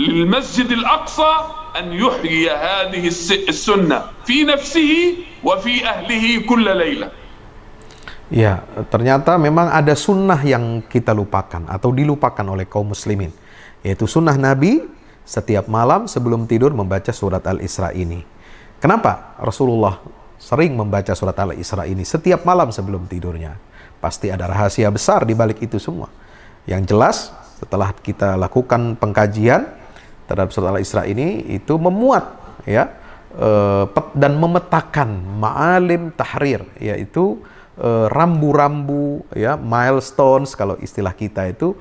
للمسجد الأقصى أن يحيي هذه السنة في نفسه وفي أهله كل ليلة. Ya, ternyata memang ada sunnah yang kita lupakan atau dilupakan oleh kaum muslimin, yaitu sunnah Nabi setiap malam sebelum tidur membaca surat Al-Isra ini. Kenapa Rasulullah sering membaca surat Al-Isra ini setiap malam sebelum tidurnya? Pasti ada rahasia besar di balik itu semua. Yang jelas, setelah kita lakukan pengkajian terhadap surat Al-Isra ini, itu memuat, ya, dan memetakan ma'alim tahrir, yaitu rambu-rambu, ya, milestones kalau istilah kita itu,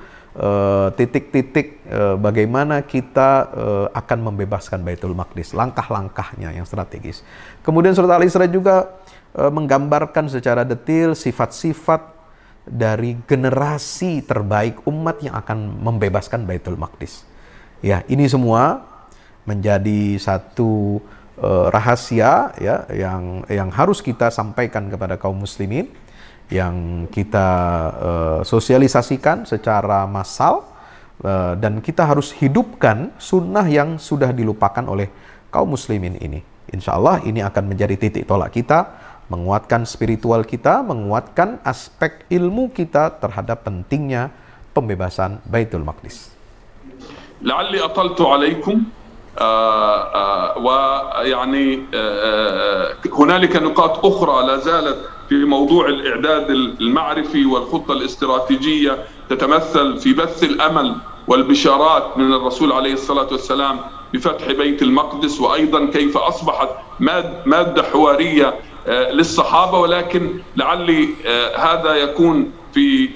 titik-titik bagaimana kita akan membebaskan Baitul Maqdis, langkah-langkahnya yang strategis. Kemudian surat Al-Isra juga menggambarkan secara detail sifat-sifat dari generasi terbaik umat yang akan membebaskan Baitul Maqdis. Ya, ini semua menjadi satu rahasia, ya, yang harus kita sampaikan kepada kaum muslimin, yang kita sosialisasikan secara massal, dan kita harus hidupkan sunnah yang sudah dilupakan oleh kaum muslimin ini. Insya Allah ini akan menjadi titik tolak kita, menguatkan spiritual kita, menguatkan aspek ilmu kita terhadap pentingnya pembebasan Baitul Maqdis. La'alli ataltu alaikum. ويعني هنالك نقاط أخرى لا زالت في موضوع الإعداد المعرفي والخطة الاستراتيجية تتمثل في بث الأمل والبشارات من الرسول عليه الصلاة والسلام بفتح بيت المقدس، وأيضا كيف أصبحت مادة حوارية للصحابة. ولكن لعلي هذا يكون في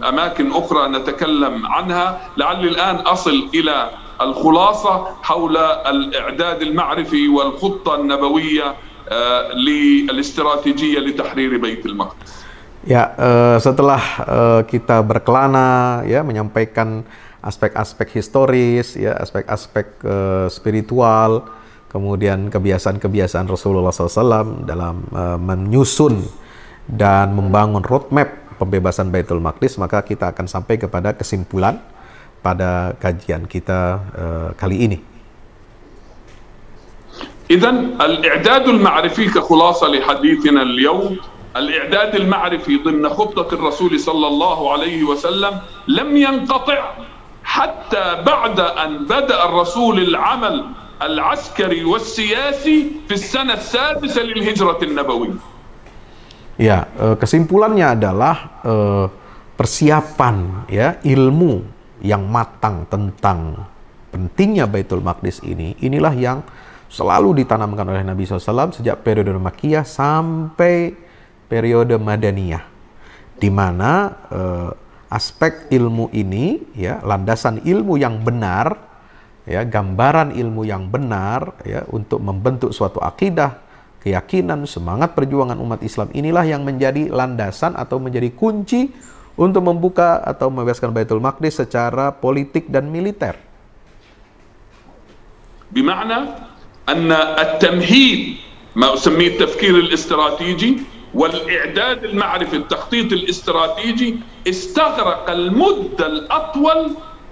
أماكن أخرى نتكلم عنها. لعلي الآن أصل إلى الخلاصة حول الإعداد المعرفي والخطة النبوية للاستراتيجية لتحرير بيت المقدس. Ya, setelah kita berkelana ya menyampaikan aspek-aspek historis, ya aspek-aspek spiritual, kemudian kebiasaan-kebiasaan Rasulullah SAW dalam menyusun dan membangun roadmap pembebasan Baitul Maqdis, maka kita akan sampai kepada kesimpulan pada kajian kita kali ini. إذن الإعداد المعرفي كخلاصة لحديثنا اليوم، الإعداد المعرفي ضمن خطة الرسول صلى الله عليه وسلم لم ينقطع حتى بعد أن بدأ الرسول العمل العسكري والسياسي في السنة السادسة للهجرة النبوية. Ya, kesimpulannya adalah persiapan ya ilmu yang matang tentang pentingnya Baitul Maqdis inilah yang selalu ditanamkan oleh Nabi SAW sejak periode Makkiyah sampai periode Madaniyah, di mana aspek ilmu ini, ya landasan ilmu yang benar, ya gambaran ilmu yang benar, ya untuk membentuk suatu akidah, keyakinan, semangat perjuangan umat Islam inilah yang menjadi landasan atau menjadi kunci untuk membuka atau membebaskan Baitul Maqdis secara politik dan militer. بمعنى أن التمهيد ما أسميه التفكير الاستراتيجي والإعداد المعرفي التخطيط الاستراتيجي استغرق المدة الأطول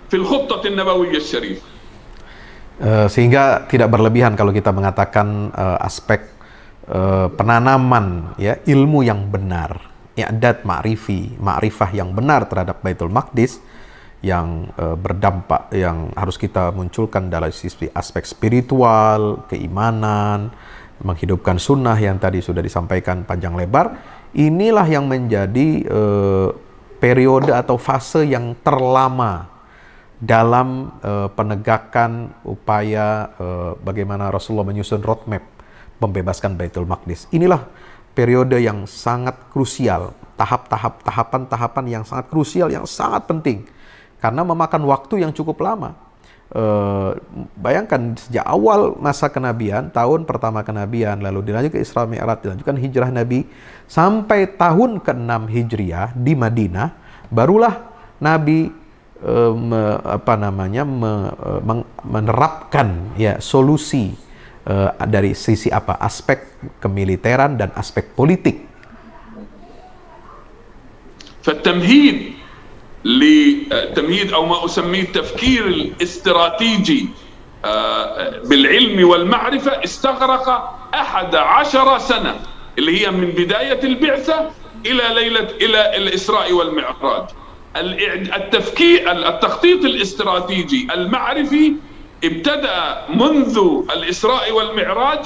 في الخطة النبوية الشريفة. Sehingga tidak berlebihan kalau kita mengatakan aspek penanaman ya ilmu yang benar, i'dad ma'rifah yang benar terhadap Baitul Maqdis yang berdampak, yang harus kita munculkan dalam sisi aspek spiritual, keimanan, menghidupkan sunnah yang tadi sudah disampaikan panjang lebar. Inilah yang menjadi periode atau fase yang terlama dalam penegakan upaya bagaimana Rasulullah menyusun roadmap membebaskan Baitul Maqdis. Inilah periode yang sangat krusial, tahapan-tahapan yang sangat krusial, yang sangat penting. Karena memakan waktu yang cukup lama. Bayangkan sejak awal masa kenabian, tahun pertama kenabian, lalu dilanjut ke Isra Mi'raj, dilanjutkan hijrah Nabi, sampai tahun ke-6 Hijriah di Madinah, barulah Nabi menerapkan ya solusi dari sisi apa? Aspek kemiliteran dan aspek politik. فالتمهيد لتمهيد أو ما أسميه التفكير الاستراتيجي بالعلم والمعرفة استغرق 11 سنة اللي هي من بداية البعثة إلى الإسراء والمعراج. التخطيط الاستراتيجي المعرفي ابتدأ منذ الإسراء والمعراج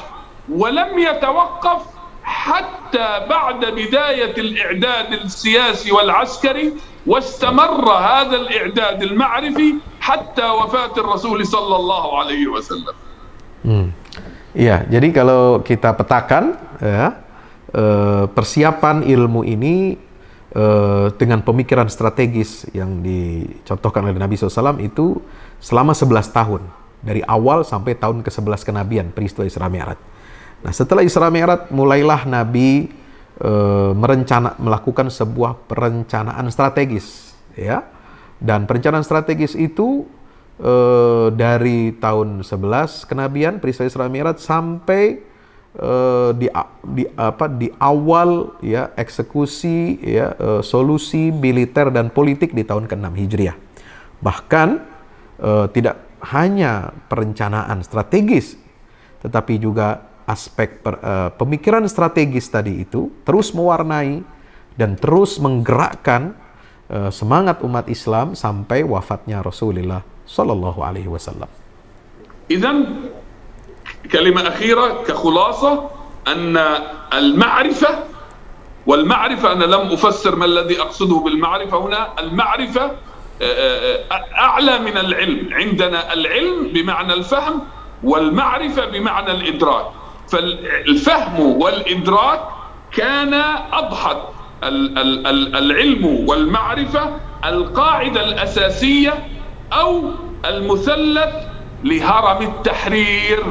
ولم يتوقف حتى بعد بداية الإعداد السياسي والعسكري، واستمر هذا الإعداد المعرفي حتى وفاة الرسول صلى الله عليه وسلم. Ya, jadi kalau kita petakan ya, persiapan ilmu ini dengan pemikiran strategis yang dicontohkan oleh Nabi SAW itu selama 11 tahun. Dari awal sampai tahun ke-11 kenabian, peristiwa Isra Mi'raj. Nah, setelah Isra Mi'raj mulailah Nabi melakukan sebuah perencanaan strategis, ya. Dan perencanaan strategis itu dari tahun 11 kenabian, peristiwa Isra Mi'raj, sampai di awal ya eksekusi ya solusi militer dan politik di tahun ke-6 Hijriah. Bahkan tidak hanya perencanaan strategis, tetapi juga aspek pemikiran strategis tadi itu terus mewarnai dan terus menggerakkan semangat umat Islam sampai wafatnya Rasulullah Sallallahu Alaihi Wasallam. Idzan كلمة أخيرة كخلاصة أن المعرفة والمعرفة أنا لم أفسر ما الذي أقصده بالمعرفة هنا. المعرفة أعلى من العلم. عندنا العلم بمعنى الفهم والمعرفة بمعنى الإدراك، فالفهم والإدراك كان أضحت العلم والمعرفة القاعدة الأساسية أو المثلث لهرم التحرير.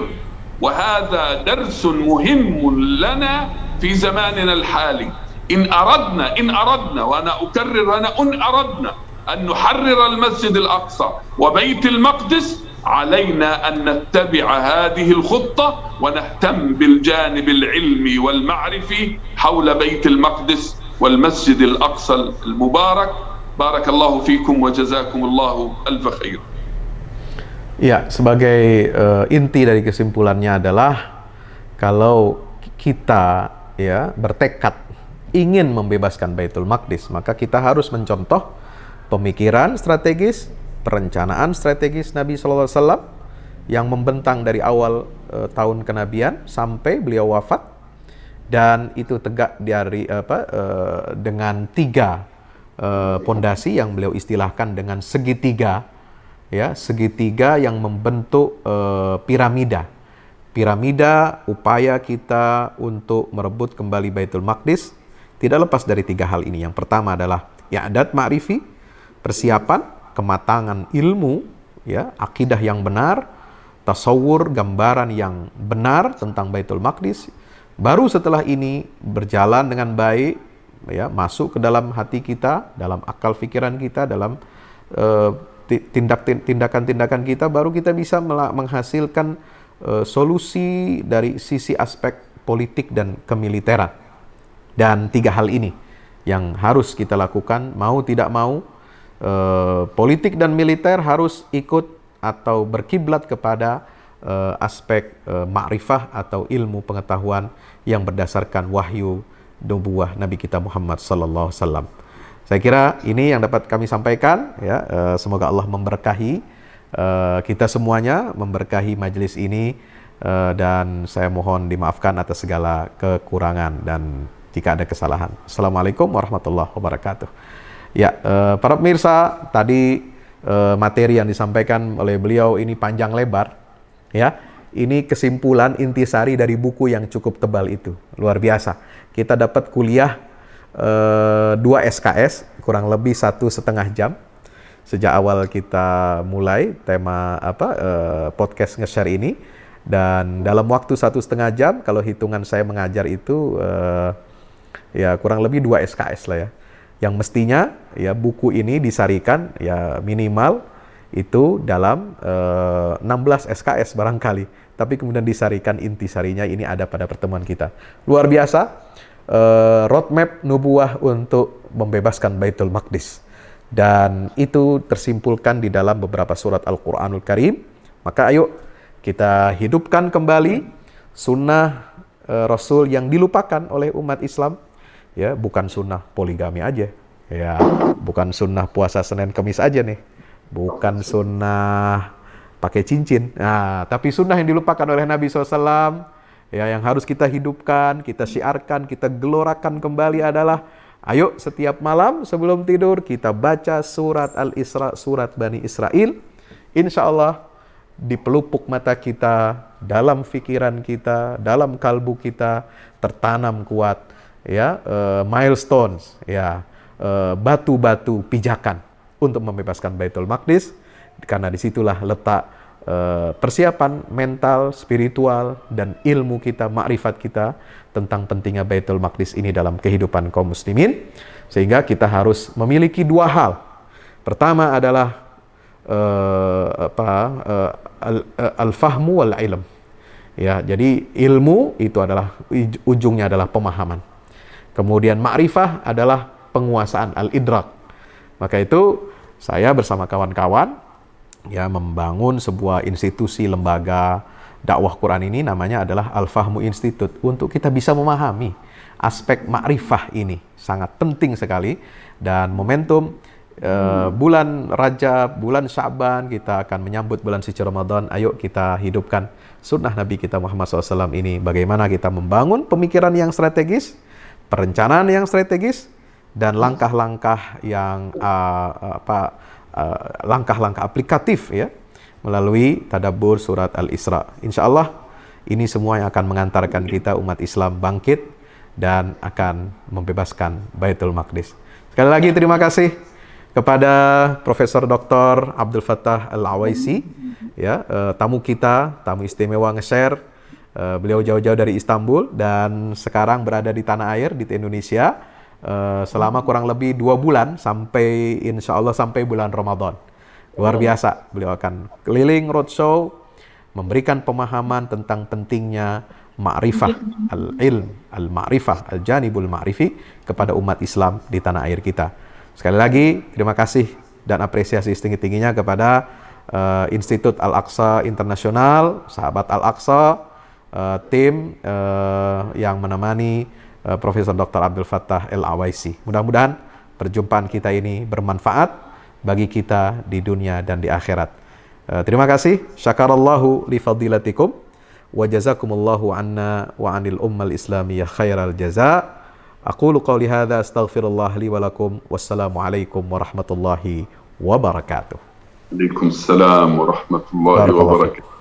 وهذا درس مهم لنا في زماننا الحالي. إن أردنا وأنا أكرر إن أردنا أن نحرر المسجد الأقصى وبيت المقدس، علينا أن نتبع هذه الخطة ونهتم بالجانب العلمي والمعرفي حول بيت المقدس والمسجد الأقصى المبارك. بارك الله فيكم وجزاكم الله ألف خير. Ya, sebagai inti dari kesimpulannya adalah kalau kita ya bertekad ingin membebaskan Baitul Maqdis, maka kita harus mencontoh pemikiran strategis, perencanaan strategis Nabi SAW yang membentang dari awal tahun kenabian sampai beliau wafat, dan itu tegak dari dengan tiga pondasi yang beliau istilahkan dengan segitiga. Ya, segitiga yang membentuk piramida upaya kita untuk merebut kembali Baitul Maqdis tidak lepas dari tiga hal ini. Yang pertama adalah i'dad ma'rifi, persiapan, kematangan ilmu, ya, akidah yang benar, tasawur, gambaran yang benar tentang Baitul Maqdis. Baru setelah ini berjalan dengan baik, ya, masuk ke dalam hati kita, dalam akal pikiran kita, dalam tindakan-tindakan kita, baru kita bisa menghasilkan solusi dari sisi aspek politik dan kemiliteran. Dan tiga hal ini yang harus kita lakukan, mau tidak mau, politik dan militer harus ikut atau berkiblat kepada aspek ma'rifah atau ilmu pengetahuan yang berdasarkan wahyu nubuwah Nabi kita Muhammad sallallahu alaihi wasallam. Saya kira ini yang dapat kami sampaikan, ya. Semoga Allah memberkahi kita semuanya, memberkahi majelis ini, dan saya mohon dimaafkan atas segala kekurangan dan jika ada kesalahan. Assalamualaikum warahmatullahi wabarakatuh. Ya, para pemirsa, tadi materi yang disampaikan oleh beliau ini panjang lebar, ya. Ini kesimpulan intisari dari buku yang cukup tebal itu, luar biasa. Kita dapat kuliah 2 SKS, kurang lebih 1,5 jam sejak awal kita mulai tema podcast nge-share ini, dan dalam waktu 1,5 jam kalau hitungan saya mengajar itu ya kurang lebih 2 SKS lah ya, yang mestinya ya buku ini disarikan ya minimal itu dalam 16 SKS barangkali, tapi kemudian disarikan intisarinya ini ada pada pertemuan kita. Luar biasa. Roadmap nubuah untuk membebaskan Baitul Maqdis, dan itu tersimpulkan di dalam beberapa surat Al-Quranul Karim. Maka ayo kita hidupkan kembali sunnah Rasul yang dilupakan oleh umat Islam, ya, bukan sunnah poligami aja, ya, bukan sunnah puasa Senin Kamis aja nih, bukan sunnah pakai cincin, nah, tapi sunnah yang dilupakan oleh Nabi SAW. Ya, yang harus kita hidupkan, kita syiarkan, kita gelorakan kembali adalah ayo setiap malam sebelum tidur kita baca surat Al-Isra, surat Bani Israel. Insya Allah di pelupuk mata kita, dalam pikiran kita, dalam kalbu kita tertanam kuat ya milestones, ya batu-batu pijakan untuk membebaskan Baitul Maqdis, karena disitulah letak persiapan mental, spiritual, dan ilmu kita, makrifat kita tentang pentingnya Baitul Maqdis ini dalam kehidupan kaum muslimin. Sehingga kita harus memiliki dua hal. Pertama adalah al-fahmu wal ilm. Ya, jadi ilmu itu adalah ujungnya adalah pemahaman. Kemudian makrifah adalah penguasaan, al-idrak. Maka itu saya bersama kawan-kawan ya membangun sebuah institusi lembaga dakwah Quran ini, namanya adalah Al-Fahmu Institute, untuk kita bisa memahami aspek makrifah ini sangat penting sekali. Dan momentum bulan Rajab, bulan Sya'ban, kita akan menyambut bulan suci Ramadan. Ayo kita hidupkan sunnah Nabi kita Muhammad SAW ini, bagaimana kita membangun pemikiran yang strategis, perencanaan yang strategis, dan langkah-langkah yang langkah-langkah aplikatif ya melalui tadabbur surat Al-Isra. Insya Allah ini semua yang akan mengantarkan kita umat Islam bangkit dan akan membebaskan Baitul Maqdis. Sekali lagi terima kasih kepada Profesor Dr. Abdul Fattah Al-Awaisi, ya, tamu kita, tamu istimewa nge-share. Beliau jauh-jauh dari Istanbul dan sekarang berada di tanah air di Indonesia selama kurang lebih 2 bulan sampai insya Allah sampai bulan Ramadan. Luar biasa, beliau akan keliling roadshow, memberikan pemahaman tentang pentingnya ma'rifah, al-ilm, al-ma'rifah, al-janibul ma'rifi kepada umat Islam di tanah air kita. Sekali lagi, terima kasih dan apresiasi setinggi-tingginya kepada Institut Al-Aqsa Internasional, Sahabat Al-Aqsa, tim yang menemani Profesor Dr. Abdul Fattah Al-Awaisi. Mudah-mudahan perjumpaan kita ini bermanfaat bagi kita di dunia dan di akhirat. Terima kasih. Syakarallahu li fadilatikum wa jazakumullahu anna wa anil ummal islamiyah khairal jaza. Aqulu qawli hadza astaghfirullah li wa lakum. Wassalamualaikum warahmatullahi wabarakatuh. Waalaikumsalam warahmatullahi wabarakatuh.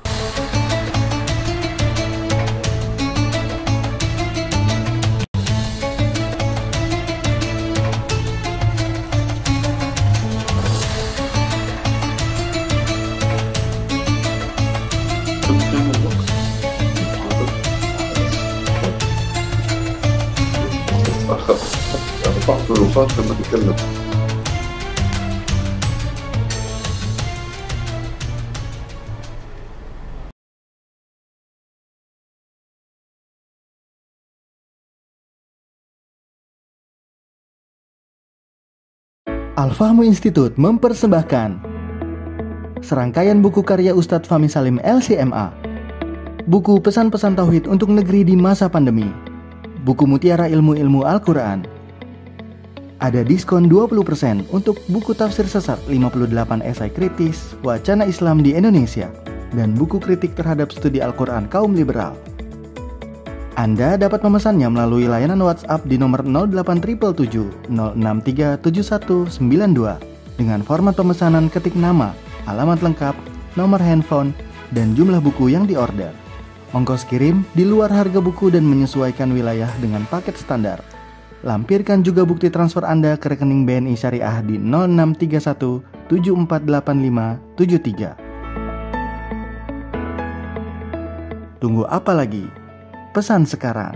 رفعت الرصاص لما تتكلم. Al-Fahmu Institute mempersembahkan serangkaian buku karya Ustadz Fahmi Salim LCMA. Buku pesan-pesan tauhid untuk negeri di masa pandemi. Buku mutiara ilmu-ilmu Al-Quran. Ada diskon 20% untuk buku tafsir sesat 58 esai kritis wacana Islam di Indonesia dan buku kritik terhadap studi Al-Quran kaum liberal. Anda dapat memesannya melalui layanan WhatsApp di nomor 08777 063 7192 dengan format pemesanan ketik nama, alamat lengkap, nomor handphone, dan jumlah buku yang diorder. Ongkos kirim di luar harga buku dan menyesuaikan wilayah dengan paket standar. Lampirkan juga bukti transfer Anda ke rekening BNI Syariah di 0631 748573. Tunggu apa lagi? Pesan sekarang.